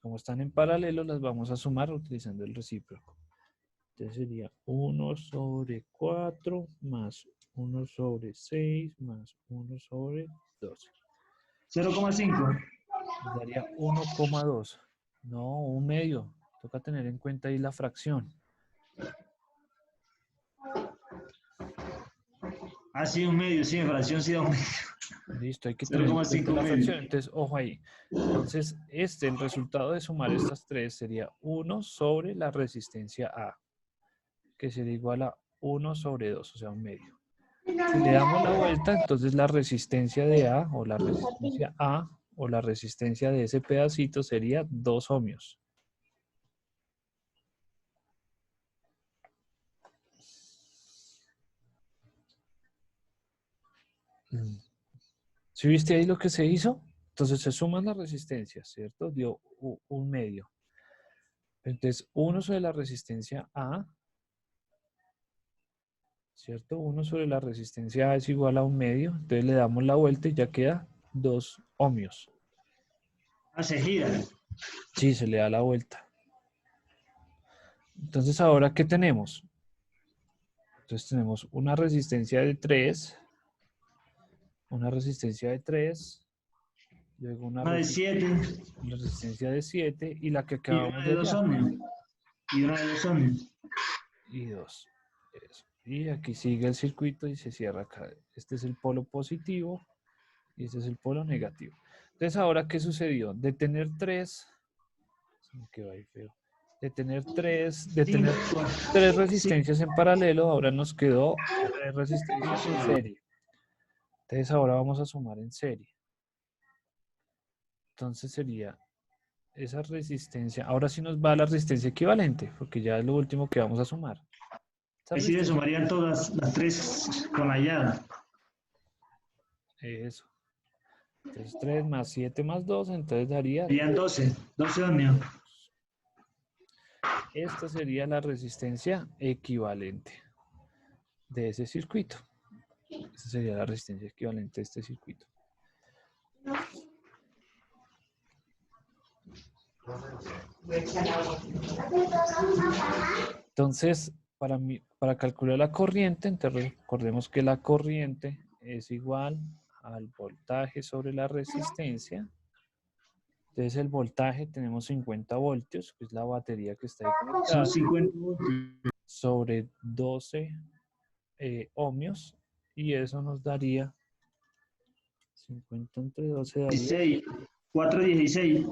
como están en paralelo, las vamos a sumar utilizando el recíproco. Entonces sería 1 sobre 4 más 1 sobre 6 más 1 sobre 12. 0,5. Nos daría 1,2. No, un medio. Toca tener en cuenta ahí la fracción. Ah, sí, un medio, sí, en fracción sí da un medio. Listo, hay que tener en cuenta 0,5 la medio. fracción. Entonces, ojo ahí. Entonces, el resultado de sumar estas tres sería 1 sobre la resistencia A, que sería igual a 1 sobre 2, o sea, un medio. Si le damos la vuelta, entonces la resistencia de A o la resistencia A o la resistencia de ese pedacito sería 2 ohmios. ¿Sí viste ahí lo que se hizo? Entonces se suman las resistencias, ¿cierto? Dio un medio. Entonces 1 sobre la resistencia A, ¿cierto? 1 sobre la resistencia A es igual a un medio. Entonces le damos la vuelta y ya queda 2 ohmios. Ah, se gira. Sí, se le da la vuelta. Entonces ahora, ¿qué tenemos? Entonces tenemos una resistencia de 3, una resistencia de 3, luego una Una de 7 resistencia de 7 y la que y acabamos una de de 2 hallar. ohmios. Y una de 2 ohmios. Y 2. Eso. Y aquí sigue el circuito y se cierra acá. Este es el polo positivo y este es el polo negativo. Entonces, ahora, ¿qué sucedió? De tener 3, se me quedó ahí feo. De tener 3 Sí, resistencias en paralelo, ahora nos quedó 3 resistencias en serie. Entonces, ahora vamos a sumar en serie. Entonces sería esa resistencia. Ahora sí nos va la resistencia equivalente, porque ya es lo último que vamos a sumar. Esa así le resistencia. sumarían todas las 3 con la llave. Eso. Entonces 3 más 7 más 2, entonces daría Serían 12 ohmios. esta sería la resistencia equivalente de ese circuito. Esta sería la resistencia equivalente de este circuito. Entonces, para calcular la corriente, entonces recordemos que la corriente es igual al voltaje sobre la resistencia. Entonces el voltaje tenemos 50 voltios, que es la batería que está ahí Son conectada, 50 voltios. sobre 12 ohmios, y eso nos daría 50 entre 12 daría 16, 416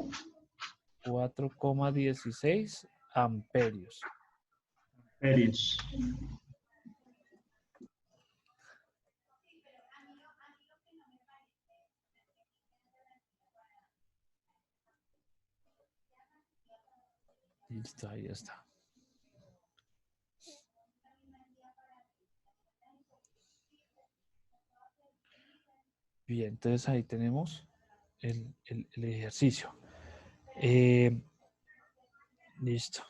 4,16 amperios. amperios. Listo, ahí está. Bien, entonces ahí tenemos el ejercicio. Listo.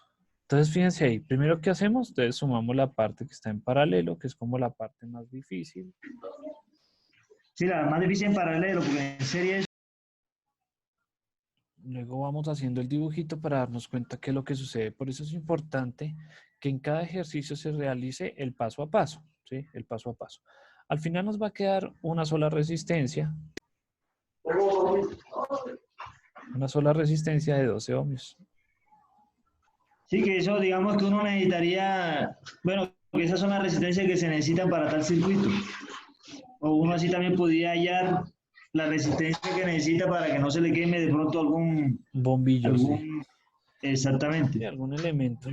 Entonces fíjense ahí, primero que hacemos, entonces sumamos la parte que está en paralelo, que es como la parte más difícil. Sí, la más difícil en paralelo, porque en serie es. Luego vamos haciendo el dibujito para darnos cuenta qué es lo que sucede. Por eso es importante que en cada ejercicio se realice el paso a paso, ¿sí? El paso a paso. Al final nos va a quedar una sola resistencia de 12 ohmios. Sí, que eso, digamos que uno necesitaría, bueno, que esas son las resistencias que se necesitan para tal circuito. O uno así también podría hallar la resistencia que necesita para que no se le queme de pronto Un bombillo, sí. exactamente. Sí, algún elemento.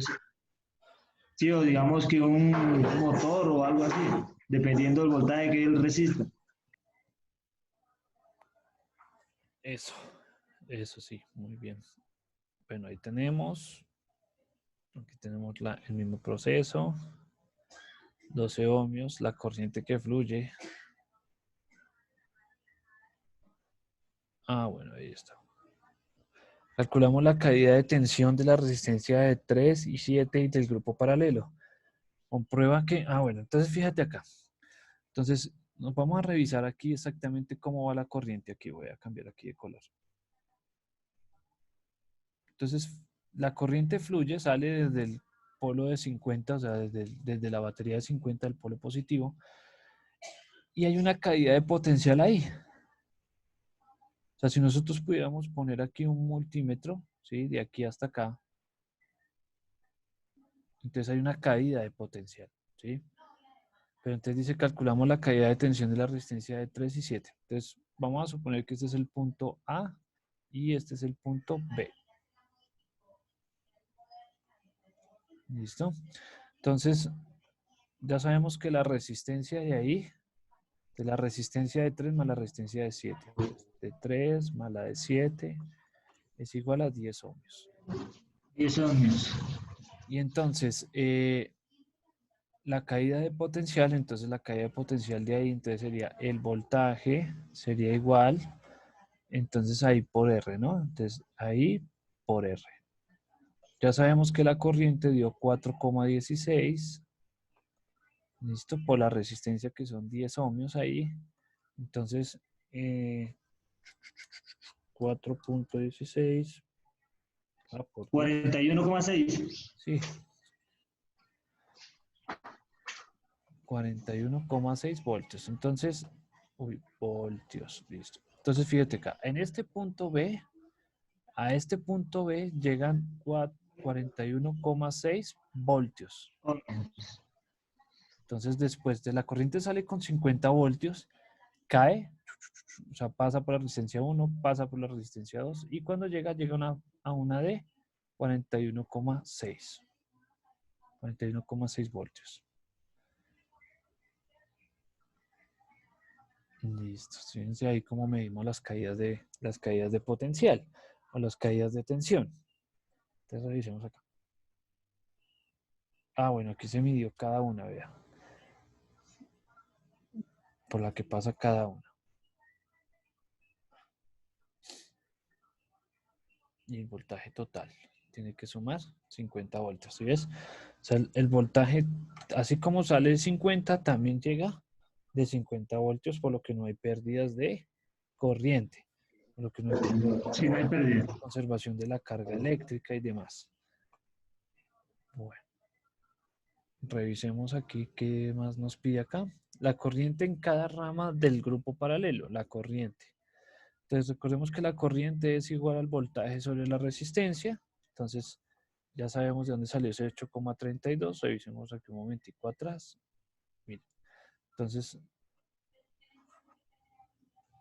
Sí, o digamos que un motor o algo así, dependiendo del voltaje que él resista. Eso sí, muy bien. Bueno, ahí tenemos. Aquí tenemos el mismo proceso. 12 ohmios, la corriente que fluye. Ah, bueno, ahí está. Calculamos la caída de tensión de la resistencia de 3 y 7 y del grupo paralelo. Comprueba que, bueno, entonces fíjate acá. Entonces, nos vamos a revisar aquí exactamente cómo va la corriente. Aquí voy a cambiar aquí de color. Entonces, la corriente fluye, sale desde el polo de 50, o sea, desde la batería de 50 del polo positivo, y hay una caída de potencial ahí. O sea, si nosotros pudiéramos poner aquí un multímetro, ¿sí? De aquí hasta acá, entonces hay una caída de potencial, ¿sí? Pero entonces dice, calculamos la caída de tensión de la resistencia de 3 y 7. Entonces, vamos a suponer que este es el punto A y este es el punto B. ¿Listo? Entonces, ya sabemos que la resistencia de ahí, de la resistencia de 3 más la resistencia de 7. De 3 más la de 7 es igual a 10 ohmios. 10 ohmios. Y entonces, la caída de potencial, entonces la caída de potencial de ahí, entonces sería el voltaje, sería igual, entonces ahí por R, ¿no? Entonces ahí por R. Ya sabemos que la corriente dio 4,16, listo, por la resistencia que son 10 ohmios ahí. Entonces, 4,16 por 10. 41,6. Sí, 41,6 voltios. Entonces, uy, voltios, listo. Entonces, fíjate acá, en este punto B, a este punto B llegan 41,6 voltios. Entonces, después de la corriente sale con 50 voltios, cae, o sea, pasa por la resistencia 1, pasa por la resistencia 2, y cuando llega a una de 41,6. 41,6 voltios. Listo. Fíjense ahí cómo medimos las caídas de potencial o las caídas de tensión. Entonces revisemos acá. Ah, bueno, aquí se midió cada una, vea. Por la que pasa cada una. Y el voltaje total tiene que sumar 50 voltios. ¿Sí ves? O sea, el voltaje, así como sale de 50, también llega de 50 voltios, por lo que no hay pérdidas de corriente. Por lo que no hay Sí, no hay pérdida. conservación de la carga eléctrica y demás. Bueno, revisemos aquí qué más nos pide acá. La corriente en cada rama del grupo paralelo, la corriente. Entonces recordemos que la corriente es igual al voltaje sobre la resistencia. Entonces ya sabemos de dónde salió ese 8,32. Revisemos aquí un momentico atrás. Miren. Entonces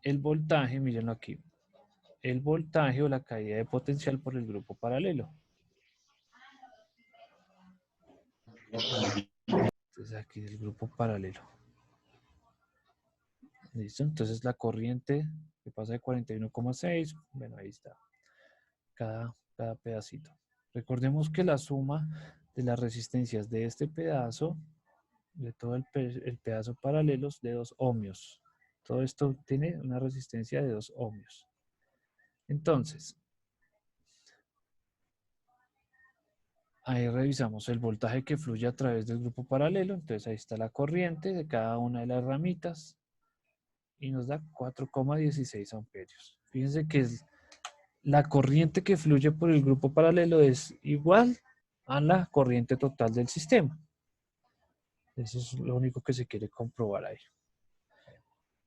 el voltaje, mírenlo aquí. El voltaje o la caída de potencial por el grupo paralelo. Entonces aquí el grupo paralelo. ¿Listo? Entonces la corriente que pasa de 41,6, bueno, ahí está. Cada pedacito. Recordemos que la suma de las resistencias de este pedazo, de todo el pedazo paralelo, es de 2 ohmios. Todo esto tiene una resistencia de 2 ohmios. Entonces, ahí revisamos el voltaje que fluye a través del grupo paralelo. Entonces ahí está la corriente de cada una de las ramitas y nos da 4,16 amperios. Fíjense que la corriente que fluye por el grupo paralelo es igual a la corriente total del sistema. Eso es lo único que se quiere comprobar ahí.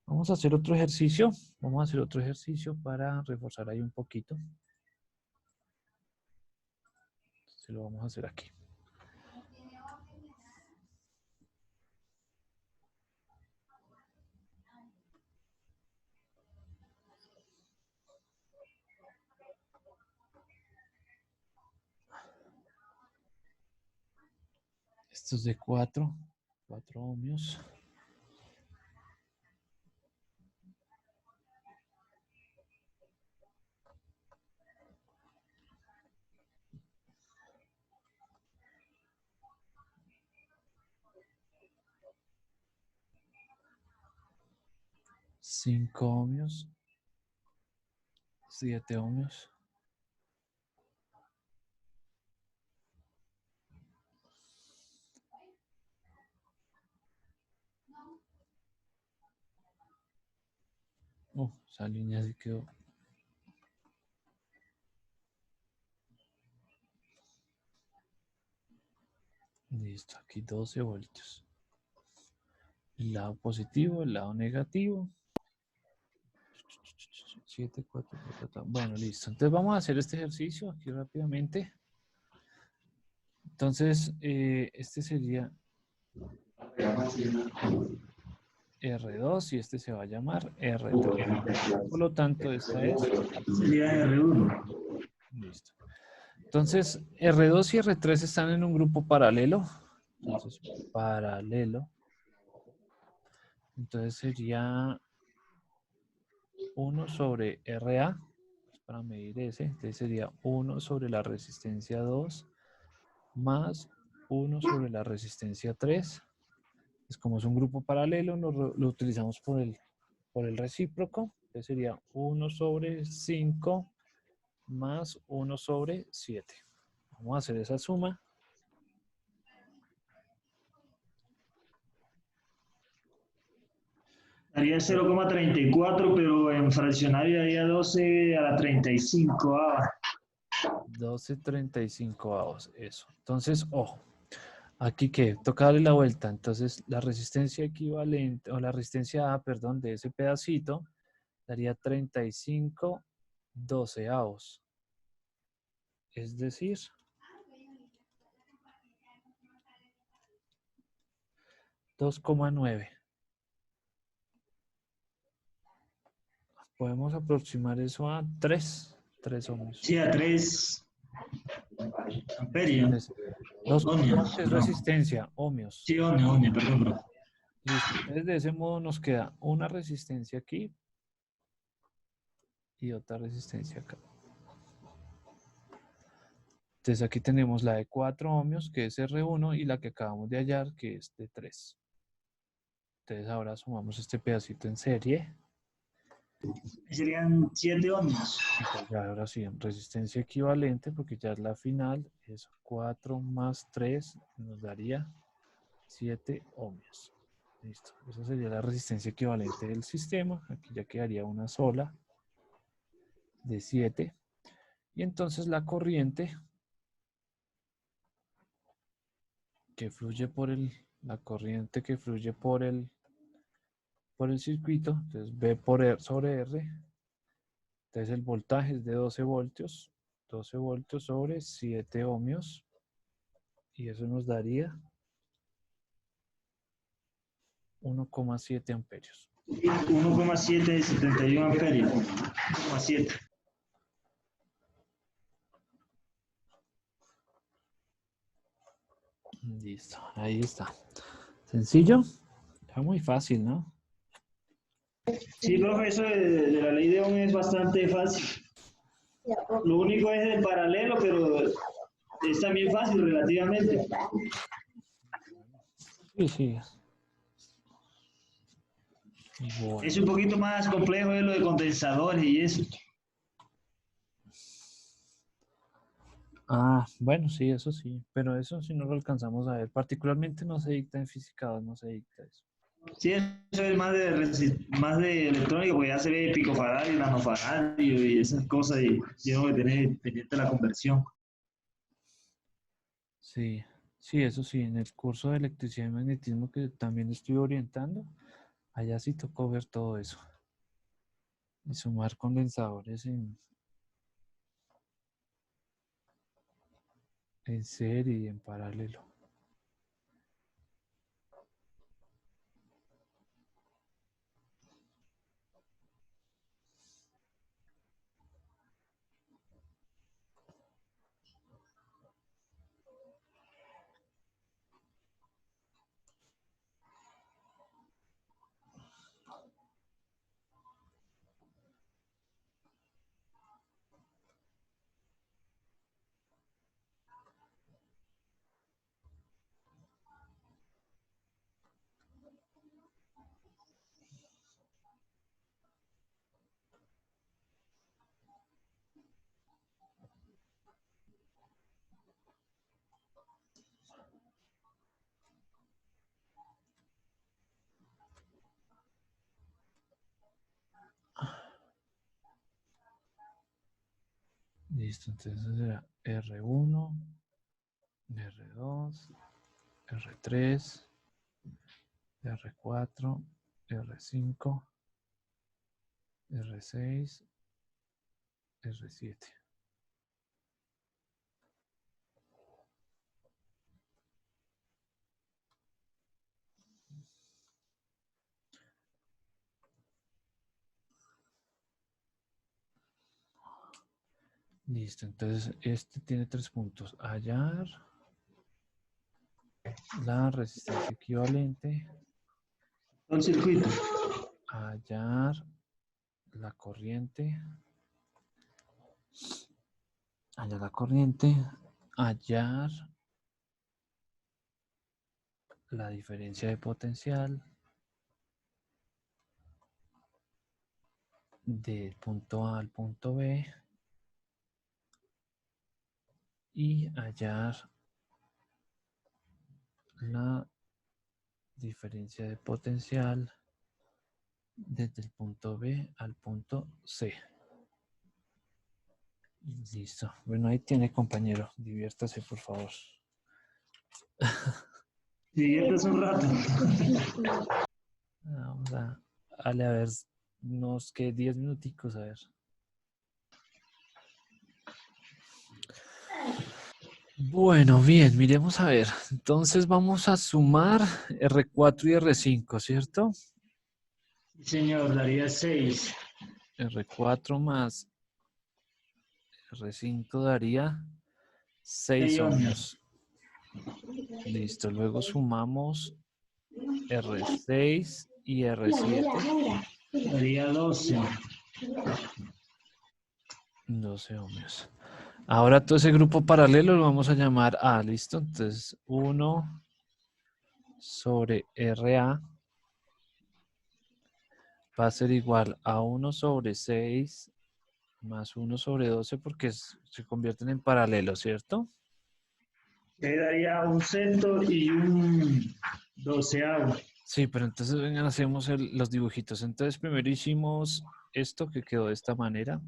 Vamos a hacer otro ejercicio. Vamos a hacer otro ejercicio para reforzar ahí un poquito. Se lo vamos a hacer aquí. Esto es de 4 ohmios. Cinco ohmios. 7 ohmios. Esa línea sí quedó. Listo, aquí 12 voltios. El lado positivo, el lado negativo. 7, 4, 4. Bueno, listo. Entonces vamos a hacer este ejercicio aquí rápidamente. Entonces, este sería R2 y este se va a llamar R3. Por lo tanto, esta es... Sería R1. Listo. Entonces, R2 y R3 están en un grupo paralelo. Entonces, paralelo. Entonces sería 1 sobre RA, para medir ese. Entonces sería 1 sobre la resistencia 2 más 1 sobre la resistencia 3 Pues como es un grupo paralelo, lo utilizamos por el recíproco. Entonces sería 1 sobre 5 más 1 sobre 7. Vamos a hacer esa suma. Daría 0,34, pero en fraccionario daría 12 a la 35. 12,35 avos, eso. Entonces, ojo, aquí que toca darle la vuelta. Entonces, la resistencia equivalente, o la resistencia A, perdón, de ese pedacito, daría 35 doceavos. Es decir, 2,9. Podemos aproximar eso a 3 ohmios. Sí, a 3 amperios. 2 Ohmios, es perdón. resistencia, ohmios. Sí, ohmios, perdón, bro. Listo. Entonces, de ese modo nos queda una resistencia aquí y otra resistencia acá. Entonces, aquí tenemos la de 4 ohmios, que es R1, y la que acabamos de hallar, que es de 3. Entonces, ahora sumamos este pedacito en serie. Serían 7 ohmios. Entonces, ya ahora sí, resistencia equivalente, porque ya es la final, es 4 más 3, nos daría 7 ohmios. Listo. Esa sería la resistencia equivalente del sistema. Aquí ya quedaría una sola de 7. Y entonces la corriente que fluye la corriente que fluye por el circuito, entonces B por R sobre R, entonces el voltaje es de 12 voltios sobre 7 ohmios, y eso nos daría 1,7 amperios. 1,7 de 71 amperios. 1,7. Listo, ahí está. Sencillo, está muy fácil, ¿no? Sí, profe, eso de la ley de Ohm es bastante fácil. Lo único es el paralelo, pero es también fácil relativamente. Sí, sí. Bueno. Es un poquito más complejo lo de condensadores y eso. Ah, bueno, sí, eso sí, pero eso sí no lo alcanzamos a ver. Particularmente no se dicta en física 2, no se dicta eso. Sí, eso es más de electrónica, porque ya se ve picofaradio, nanofaradio y esas cosas, y tengo que tener pendiente la conversión. Sí, sí, eso sí, en el curso de electricidad y magnetismo que también estoy orientando, allá sí tocó ver todo eso. Y sumar condensadores en serie y en paralelo. Listo, entonces será R1, R2, R3, R4, R5, R6, R7. Listo, entonces este tiene 3 puntos. Hallar la resistencia equivalente, Todo el circuito. hallar la corriente, hallar la diferencia de potencial del punto A al punto B y hallar la diferencia de potencial desde el punto B al punto C. Listo. Bueno, ahí tiene, compañero. Diviértase, por favor. Diviértase un rato. Vamos a darle a ver unos que 10 minuticos, a ver. Bueno, bien, miremos a ver. Entonces vamos a sumar R4 y R5, ¿cierto? Sí, señor, daría 6. R4 más R5 daría 6 6 ohmios. ohmios. Listo, luego sumamos R6 y R7. Daría 12. 12 ohmios. Ahora todo ese grupo paralelo lo vamos a llamar A, ¿listo? Entonces 1 sobre RA va a ser igual a 1 sobre 6 más 1 sobre 12 porque se convierten en paralelo, ¿cierto? Ahí daría un sexto y un doceavo. Sí, pero entonces vengan, hacemos los dibujitos. Entonces primero hicimos esto que quedó de esta manera.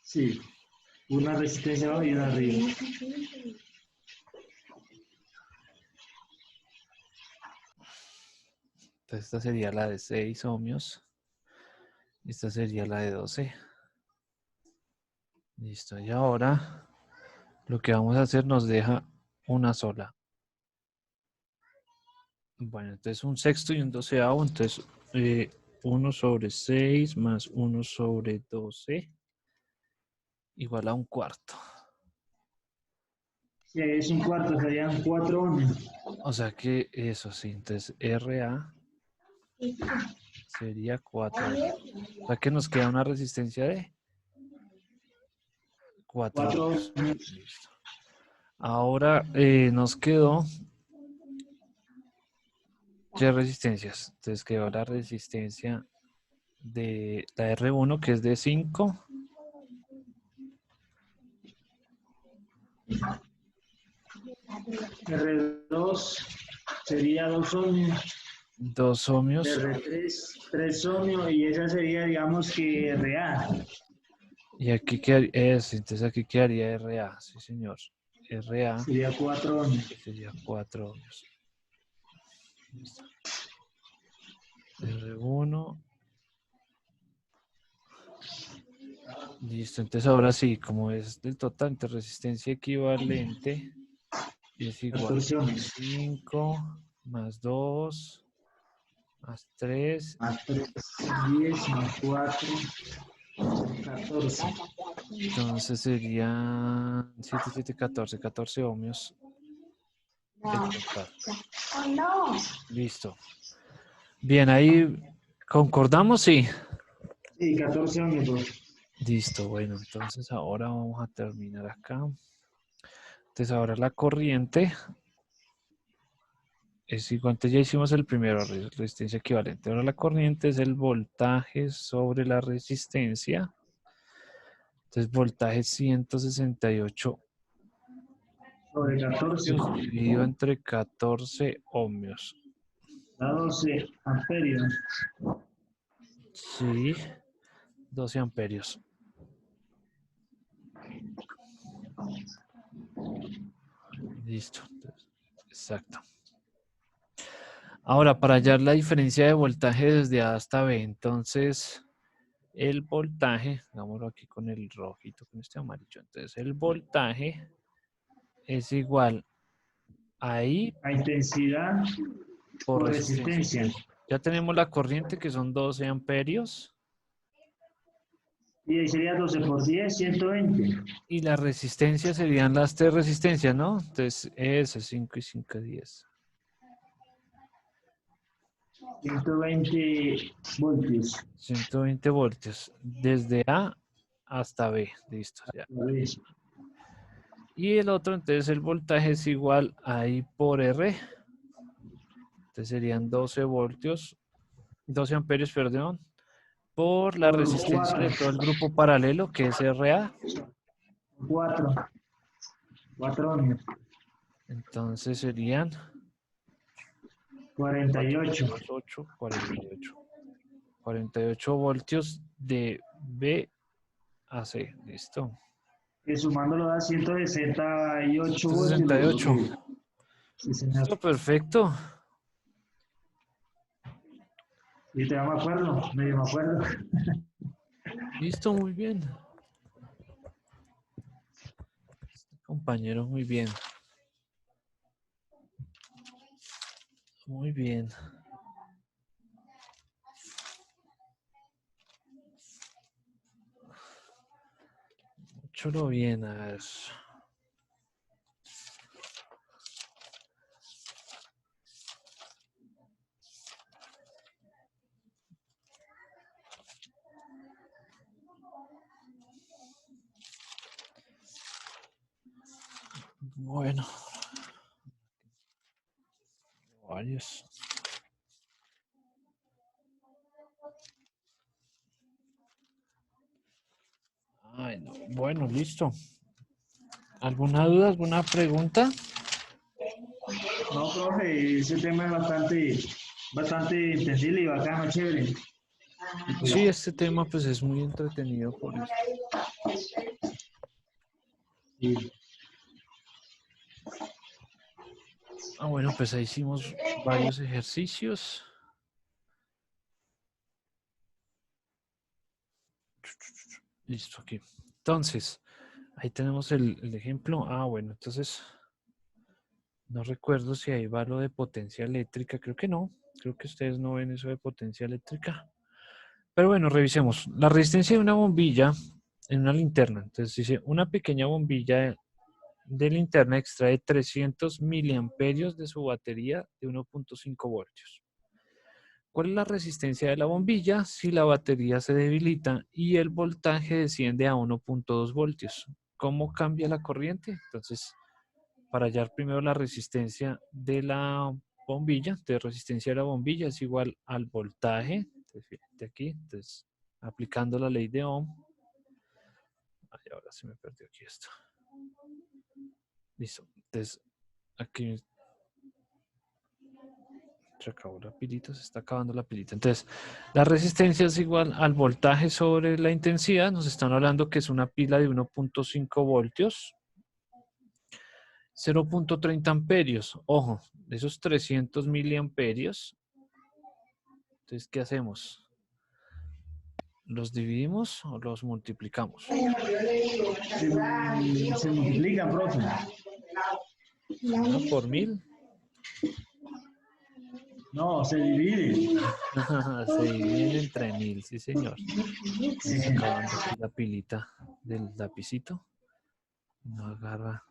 Sí, una resistencia abajo y una arriba. Entonces esta sería la de 6 ohmios. Esta sería la de 12. Listo. Y ahora lo que vamos a hacer nos deja una sola. Bueno, entonces un sexto y un doceavo. Entonces 1 sobre 6 más 1 sobre 12 igual a un cuarto. Si es un cuarto, serían 4 ohmios. O sea que eso sí. Entonces RA sería 4 ohmios. O sea que nos queda una resistencia de 4 4 ohmios. ohmios. Listo. Ahora nos quedó tres resistencias. Entonces quedó la resistencia de la R1 que es de 5. R2 sería 2 ohmios. 2 ohmios. R3, 3 ohmios. Y esa sería, digamos que RA. Y aquí quedaría, entonces aquí quedaría RA, sí señor. RA Sería 4 ohmios. sería 4 ohmios. Listo. R1. Listo, entonces ahora sí, como es del total, entonces resistencia equivalente es igual 14 a ohmios. 5 más 2 más 3. Más 3, 10, más 4, 14. Entonces serían 7, 7, 14, 14 ohmios el total. Listo. Bien, ahí concordamos, sí. Sí, 14 ohmios. Bro. Listo, bueno, entonces ahora vamos a terminar acá. Entonces ahora la corriente es igual, entonces ya hicimos el primero, resistencia equivalente. Ahora la corriente es el voltaje sobre la resistencia. Entonces voltaje 168 Sobre 14. voltios dividido entre 14 ohmios. A 12 amperios. Sí, 12 amperios. Listo. Entonces, exacto. Ahora, para hallar la diferencia de voltaje desde A hasta B, entonces el voltaje, hagámoslo aquí con el rojito, con este amarillo. Entonces el voltaje es igual a I A intensidad por por resistencia. resistencia. Ya tenemos la corriente que son 12 amperios Y ahí sería 12 por 10, 120. y la resistencia serían las tres resistencias, ¿no? Entonces S, 5 y 5, 10. 120 voltios. 120 voltios, desde A hasta B, listo, ya. Y el otro, entonces el voltaje es igual a I por R. Entonces serían 12 voltios, 12 amperios, perdón, por la Por resistencia 4. de todo el grupo paralelo, que es RA. 4. 4 ohmios. Entonces serían 4 48. más 8, 48. 48 voltios de B a C. Listo. Que sumándolo da 168 voltios. Lo 168. que... Sí, señor. Listo, perfecto. Y te me acuerdo, medio me acuerdo. Listo, muy bien. Compañero, muy bien. Muy bien. Mucho bien, a ver. Bueno. Varios. Ay, no. Bueno, listo. ¿Alguna duda, alguna pregunta? No, profe, ese tema es bastante entendible y bacano, chévere. Y pues, Sí, este tema pues es muy entretenido por eso. sí. Ah, bueno, pues ahí hicimos varios ejercicios. Listo, aquí. Entonces, ahí tenemos el ejemplo. Ah, bueno, entonces, no recuerdo si ahí va lo de potencia eléctrica. Creo que no. Creo que ustedes no ven eso de potencia eléctrica. Pero bueno, revisemos. La resistencia de una bombilla en una linterna. Entonces dice, una pequeña bombilla de linterna extrae 300 miliamperios de su batería de 1.5 voltios. ¿Cuál es la resistencia de la bombilla si la batería se debilita y el voltaje desciende a 1.2 voltios? ¿Cómo cambia la corriente? Entonces, para hallar primero la resistencia de la bombilla, de resistencia de la bombilla es igual al voltaje. Entonces, fíjate aquí, entonces, aplicando la ley de Ohm. Ay, ahora se me perdió aquí esto. Listo. Entonces, aquí se acabó la pilita, se está acabando la pilita. Entonces, la resistencia es igual al voltaje sobre la intensidad. Nos están hablando que es una pila de 1.5 voltios. 0.30 amperios. Ojo, de esos 300 miliamperios. Entonces, ¿qué hacemos? ¿Los dividimos o los multiplicamos? Se multiplica, profe. Ah, por 1000. No, se divide. Se dividen entre 1000, sí señor. Se Sí. está acabando aquí la pilita del lapicito. No agarra.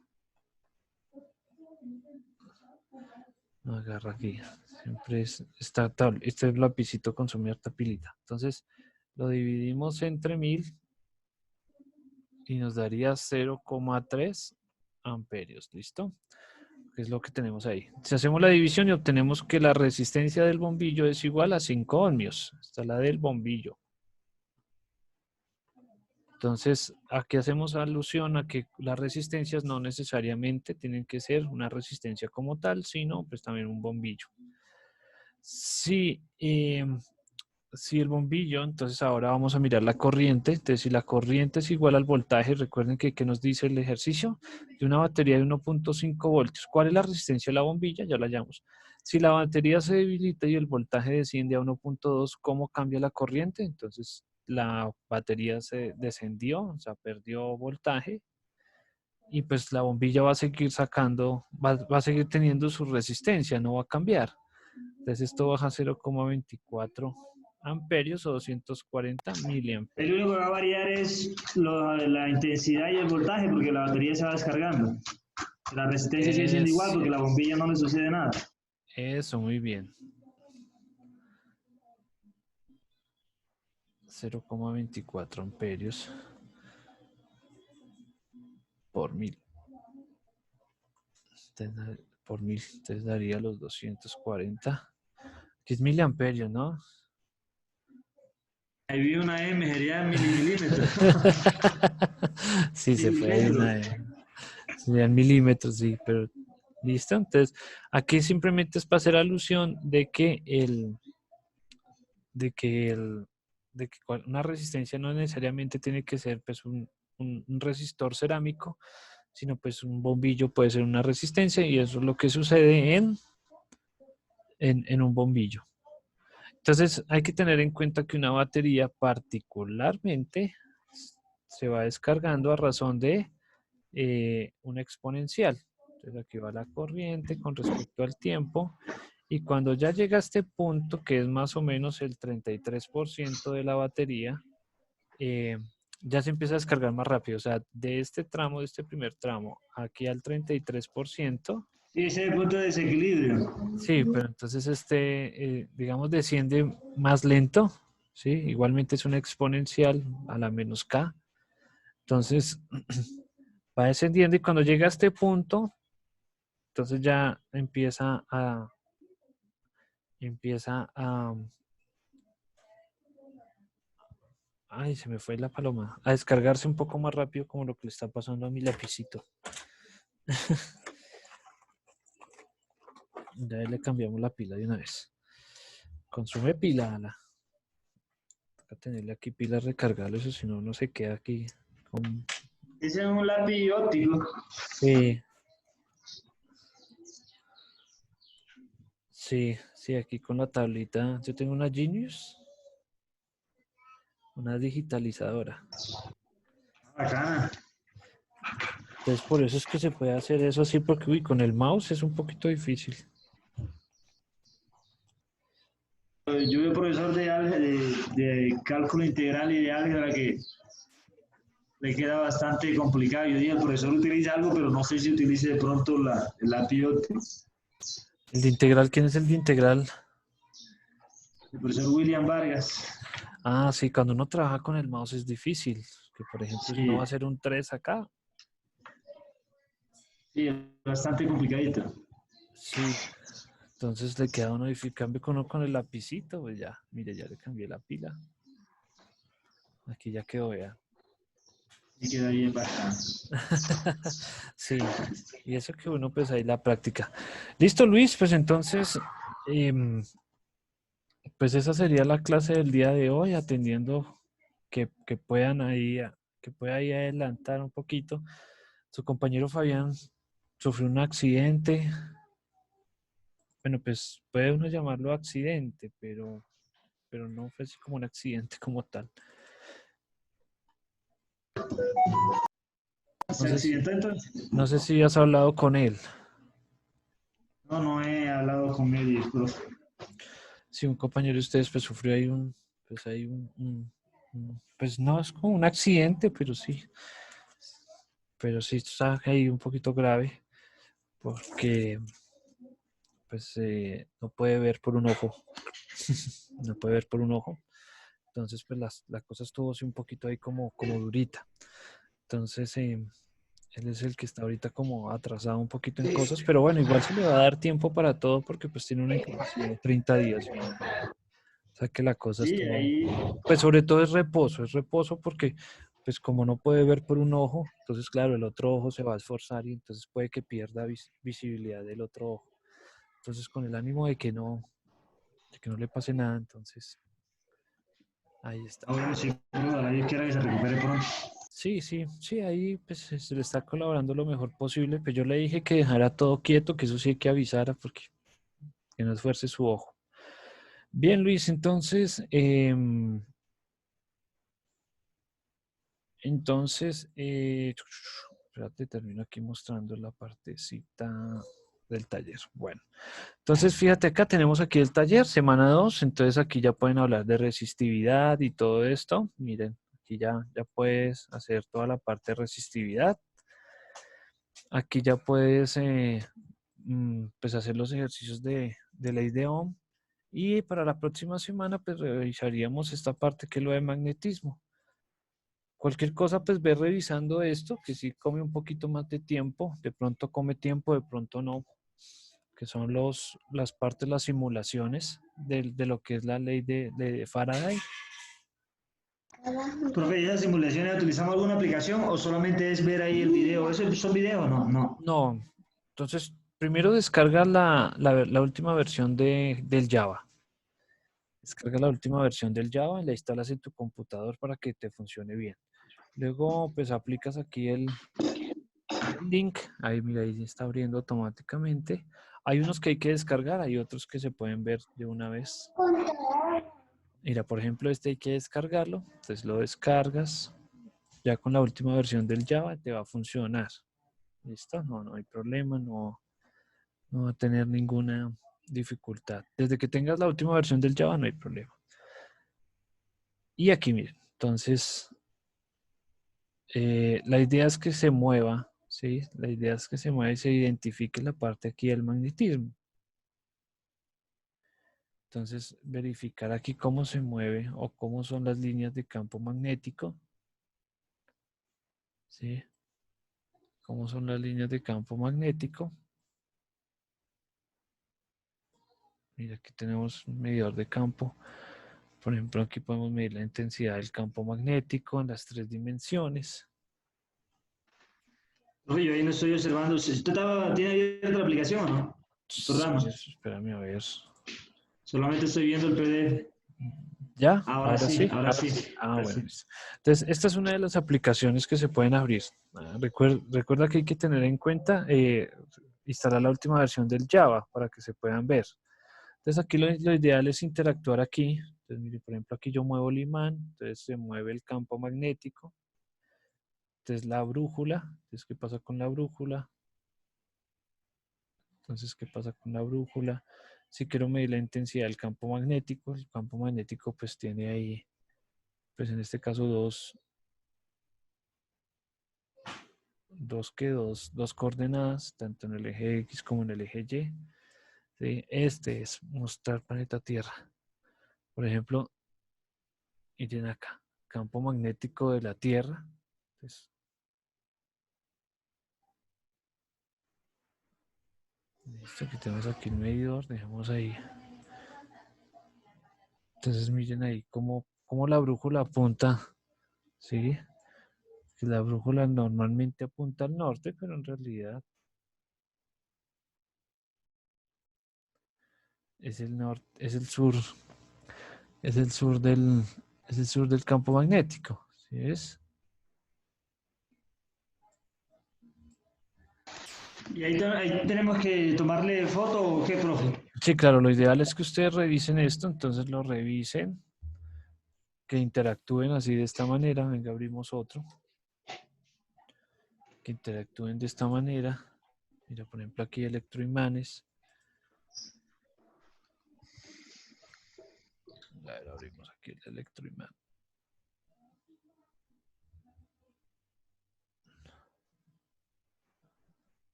No agarra aquí. Siempre está este lapicito consume harta pilita. Entonces, lo dividimos entre 1000 y nos daría 0,3 amperios. ¿Listo? Que es lo que tenemos ahí. Si hacemos la división y obtenemos que la resistencia del bombillo es igual a 5 ohmios. Esta es la del bombillo. Entonces, aquí hacemos alusión a que las resistencias no necesariamente tienen que ser una resistencia como tal, sino pues también un bombillo. Si, si el bombillo, entonces ahora vamos a mirar la corriente. Entonces, si la corriente es igual al voltaje, recuerden que nos dice el ejercicio de una batería de 1.5 voltios. ¿Cuál es la resistencia de la bombilla? Ya la hallamos. Si la batería se debilita y el voltaje desciende a 1.2, ¿cómo cambia la corriente? Entonces, la batería se descendió, o sea, perdió voltaje y pues la bombilla va a seguir sacando, va a seguir teniendo su resistencia, no va a cambiar. Entonces esto baja a 0,24 amperios o 240 El único miliamperios. que va a variar es la intensidad y el voltaje porque la batería se va descargando. La resistencia sigue siendo igual Es porque la bombilla no le sucede nada. eso, muy bien. 0,24 amperios por 1000. Por 1000, entonces daría los 240. Que es miliamperios, ¿no? Ahí vi una M, sería milímetros. Sí, se fue ahí Milimetros. serían milímetros, sí, pero listo. Entonces, aquí simplemente es para hacer alusión de que el, una resistencia no necesariamente tiene que ser pues un resistor cerámico, sino pues un bombillo puede ser una resistencia y eso es lo que sucede en un bombillo. Entonces hay que tener en cuenta que una batería particularmente se va descargando a razón de una exponencial. Entonces aquí va la corriente con respecto al tiempo y cuando ya llega a este punto, que es más o menos el 33% de la batería, eh, ya se empieza a descargar más rápido. O sea, de este tramo, de este primer tramo, aquí al 33%. Sí, ese es el punto de desequilibrio. Sí, pero entonces digamos, desciende más lento, ¿sí? Igualmente es una exponencial a la menos k. Entonces, va descendiendo y cuando llega a este punto, entonces ya empieza a, ay, se me fue la paloma, a descargarse un poco más rápido como lo que le está pasando a mi lapicito. Ya le cambiamos la pila de una vez. Consume pila, Ana. Toca tenerle aquí pilas recargables, eso si no, no se queda aquí con... Ese es un lápiz óptico. Sí, sí, sí, aquí con la tablita. Yo tengo una Genius, una digitalizadora. Bacana. Entonces, por eso es que se puede hacer eso así, porque uy, con el mouse es un poquito difícil. Yo soy profesor de cálculo integral y de álgebra que le queda bastante complicado. Yo dije, el profesor utiliza algo, pero no sé si utilice de pronto el lápiz óptico. ¿El de integral? ¿Quién es el de integral? El profesor William Vargas. Ah, sí, cuando uno trabaja con el mouse es difícil. Que por ejemplo, si uno va Sí, a hacer un 3 acá, sí, es bastante complicadito. sí. Entonces le queda a uno difícil. Cambio con uno con el lapicito, pues ya, mire, ya le cambié la pila. Aquí ya quedó, vea. Y queda bien bacano. Sí, y eso que uno pues ahí la práctica. Listo, Luis, pues entonces, pues esa sería la clase del día de hoy, atendiendo que puedan ahí, que pueda ahí adelantar un poquito. Su compañero Fabián sufrió un accidente. Bueno, pues puede uno llamarlo accidente, pero no fue así como un accidente como tal. No ¿Se sé si, accidentó entonces? no sé si has hablado con él. No, no he hablado con él, profe. Si un compañero de ustedes pues sufrió ahí pues no es como un accidente, pero sí está ahí un poquito grave porque pues no puede ver por un ojo, no puede ver por un ojo. Entonces pues la cosa estuvo así un poquito ahí como durita. Entonces él es el que está ahorita como atrasado un poquito en cosas, pero bueno, igual se le va a dar tiempo para todo porque pues tiene una incapacidad de 30 días. O sea que la cosa Sí, estuvo, ahí, pues sobre todo es reposo porque pues como no puede ver por un ojo, entonces claro, el otro ojo se va a esforzar y entonces puede que pierda visibilidad del otro ojo. Entonces con el ánimo de que no le pase nada, entonces ahí está. bueno, sí, ojalá Dios quiera que se recupere pronto. Sí, sí, sí, ahí pues se le está colaborando lo mejor posible, pues yo le dije que dejara todo quieto, que eso sí hay que avisara porque que no esfuerce su ojo. Bien, Luis, entonces, espérate, termino aquí mostrando la partecita del taller. Bueno, entonces fíjate acá, tenemos aquí el taller, semana 2, entonces aquí ya pueden hablar de resistividad y todo esto. Miren, aquí ya puedes hacer toda la parte de resistividad. Aquí ya puedes pues hacer los ejercicios de ley de Ohm. Y para la próxima semana, pues revisaríamos esta parte que es lo de magnetismo. Cualquier cosa, pues ve revisando esto, que si come un poquito más de tiempo, de pronto come tiempo, de pronto no. que son las partes, las simulaciones de lo que es la ley de Faraday. Profe, ¿y esas simulaciones utilizamos alguna aplicación o solamente es ver ahí el video? ¿Eso son videos? No, no. No, entonces primero descarga la última versión del Java. Descarga la última versión del Java y la instalas en tu computador para que te funcione bien. Luego, pues aplicas aquí el link. Ahí, mira, ahí está abriendo automáticamente. Hay unos que hay que descargar, hay otros que se pueden ver de una vez. Mira, por ejemplo, este hay que descargarlo. Entonces lo descargas. Ya con la última versión del Java te va a funcionar. ¿Listo? No, no hay problema, no va a tener ninguna dificultad. Desde que tengas la última versión del Java no hay problema. Y aquí, miren, entonces, la idea es que se mueva, ¿sí? La idea es que se mueva y se identifique la parte aquí del magnetismo. Entonces, verificar aquí cómo se mueve o cómo son las líneas de campo magnético, ¿sí? Cómo son las líneas de campo magnético. Mira, aquí tenemos un medidor de campo. Por ejemplo, aquí podemos medir la intensidad del campo magnético en las 3 dimensiones. Profe, yo ahí no estoy observando. ¿Tiene abierta la aplicación o no? El programa. Espérame a ver. Solamente estoy viendo el PDF. ¿Ya? Ahora ¿Ahora sí, sí? ahora Ahora sí, sí. Ah, ahora bueno, sí. listo. Entonces, esta es una de las aplicaciones que se pueden abrir. Recuerda que hay que tener en cuenta instalar la última versión del Java para que se puedan ver. Entonces, aquí lo ideal es interactuar aquí. Entonces, mire, por ejemplo, aquí yo muevo el imán, entonces se mueve el campo magnético. Entonces, la brújula. Entonces, ¿qué pasa con la brújula? Entonces, ¿qué pasa con la brújula? Si quiero medir la intensidad del campo magnético, el campo magnético pues tiene ahí, pues en este caso dos coordenadas, tanto en el eje X como en el eje Y. ¿Sí? Este es mostrar planeta Tierra. Por ejemplo, miren acá, campo magnético de la Tierra. Entonces, listo, aquí tenemos aquí el medidor, dejemos ahí. Entonces miren ahí cómo la brújula apunta, ¿sí? Que la brújula normalmente apunta al norte, pero en realidad es el norte, es el sur del, es el sur del campo magnético, ¿sí es? ¿Y ahí tenemos que tomarle foto o qué, profe? Sí, claro, lo ideal es que ustedes revisen esto, entonces lo revisen, que interactúen así de esta manera. Venga, abrimos otro. Que interactúen de esta manera. Mira, por ejemplo, aquí electroimanes. A ver, abrimos aquí el electroimán.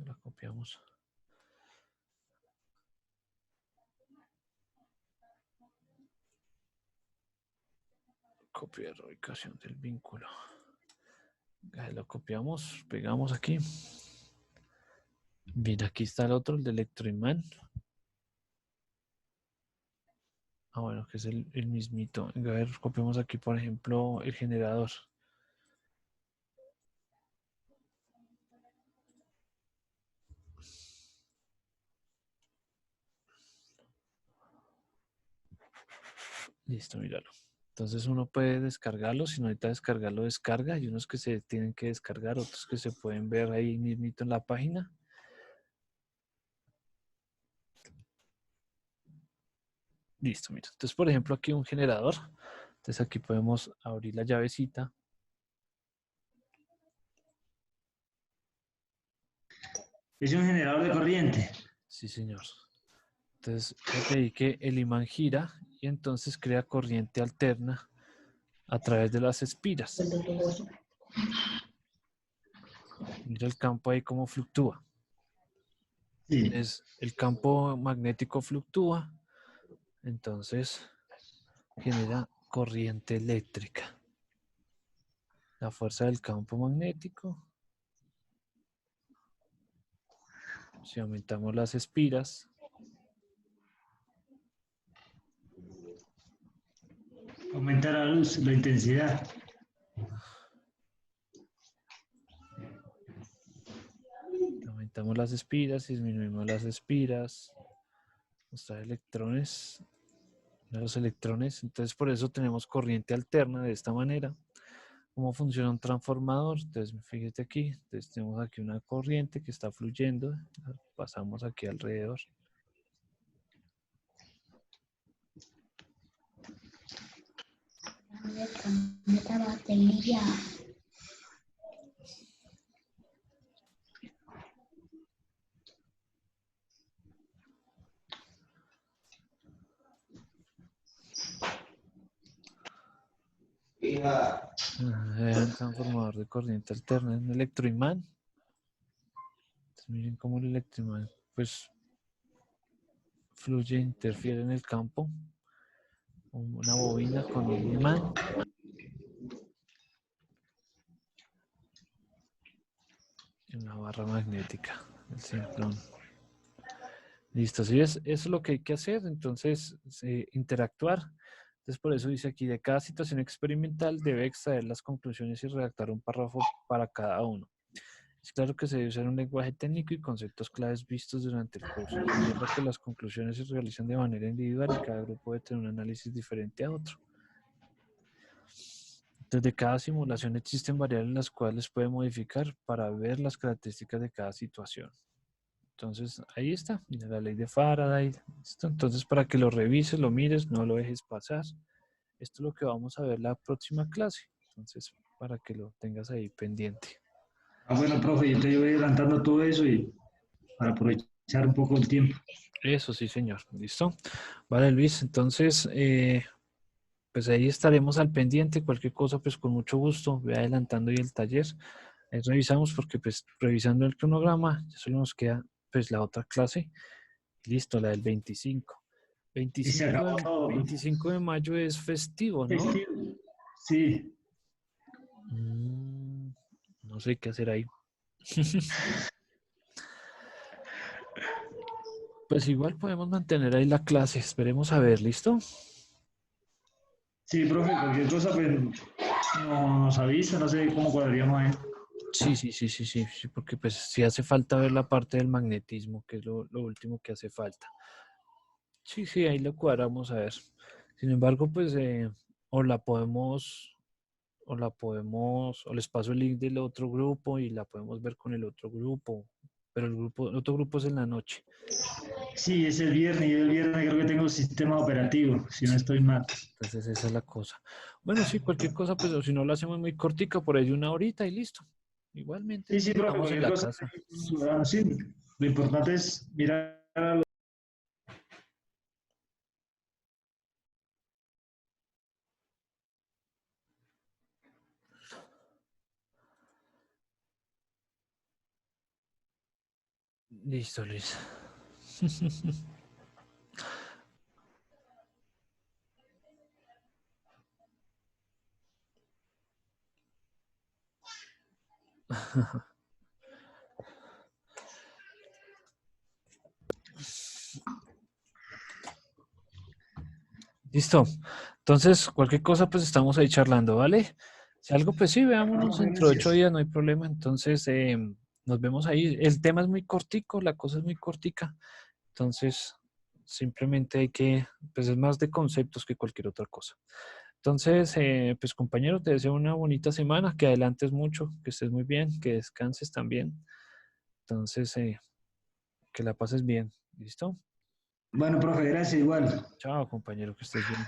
La copiamos. Copiar ubicación del vínculo. Ahí lo copiamos, pegamos aquí. Mira, aquí está el otro, el de electroimán. Ah, bueno, que es el mismito. A ver, copiamos aquí, por ejemplo, el generador. Listo, míralo. Entonces uno puede descargarlo, si no necesita descargarlo, descarga. Hay unos que se tienen que descargar, otros que se pueden ver ahí mismito en la página. Listo, mira. Entonces, por ejemplo, aquí un generador. Entonces aquí podemos abrir la llavecita. Es un generador de corriente. Sí, señor. Entonces, fíjate ahí que el imán gira y entonces crea corriente alterna a través de las espiras. Mira el campo ahí cómo fluctúa. Sí. El campo magnético fluctúa, entonces genera corriente eléctrica. La fuerza del campo magnético Si aumentamos las espiras, Aumenta la luz, la intensidad. aumentamos las espiras, disminuimos las espiras, mostrar electrones, los electrones. Entonces, por eso tenemos corriente alterna de esta manera. ¿Cómo funciona un transformador? Entonces, fíjate aquí. Entonces, tenemos aquí una corriente que está fluyendo. La pasamos aquí alrededor. Esta batería. Un transformador de corriente alterna, un electroimán. Entonces, miren cómo el electroimán, pues, fluye, interfiere en el campo. Una bobina con un imán. Y una barra magnética, el simplón. Listo, sí, eso es lo que hay que hacer. Entonces, interactuar. Entonces, por eso dice aquí, de cada situación experimental debe extraer las conclusiones y redactar un párrafo para cada uno. Es claro que se debe usar un lenguaje técnico y conceptos claves vistos durante el curso. Recuerda que las conclusiones se realizan de manera individual y cada grupo debe tener un análisis diferente a otro. Desde cada simulación existen variables las cuales puede modificar para ver las características de cada situación. Entonces, ahí está, mira la ley de Faraday. ¿Listo? Entonces, para que lo revises, lo mires, no lo dejes pasar. Esto es lo que vamos a ver la próxima clase. Entonces, para que lo tengas ahí pendiente. Bueno, profe, yo te voy adelantando todo eso y para aprovechar un poco el tiempo. Eso sí, señor. ¿Listo? Vale, Luis. Entonces, pues ahí estaremos al pendiente. Cualquier cosa, pues con mucho gusto. Ve adelantando ahí el taller. Ahí revisamos porque, pues, revisando el cronograma, ya solo nos queda, pues, la otra clase. Listo, la del 25. Y se acabó todo, profe. 25 de mayo es festivo, ¿no? Festivo. Sí. No sé qué hacer ahí. Pues igual podemos mantener ahí la clase. Esperemos a ver, ¿listo? Sí, profe, cualquier cosa, pues nos avisa, no sé cómo cuadraríamos ahí. Sí, porque pues sí hace falta ver la parte del magnetismo, que es lo último que hace falta. Sí, ahí lo cuadramos a ver. Sin embargo, pues o les paso el link del otro grupo y la podemos ver con el otro grupo. Pero el otro grupo es en la noche. Sí, es el viernes, y el viernes creo que tengo un sistema operativo, si no Sí, estoy mal. entonces esa es la cosa. Bueno, sí, cualquier cosa, pues o si no lo hacemos muy cortica, por ahí de una horita y listo. Igualmente, Sí, profe, estamos en cualquier la cosa. casa. Sí, lo importante es mirar a los... Listo, Luis. Listo. Entonces, cualquier cosa, pues estamos ahí charlando, ¿vale? Si algo, pues sí, veámonos dentro de 8 Gracias. días, no hay problema. Entonces, nos vemos ahí. El tema es muy cortico, la cosa es muy cortica. Entonces, simplemente hay que, pues es más de conceptos que cualquier otra cosa. Entonces, pues compañero, te deseo una bonita semana, que adelantes mucho, que estés muy bien, que descanses también. Entonces, que la pases bien. ¿Listo? Bueno, profe, gracias igual. Chao, compañero, que estés bien.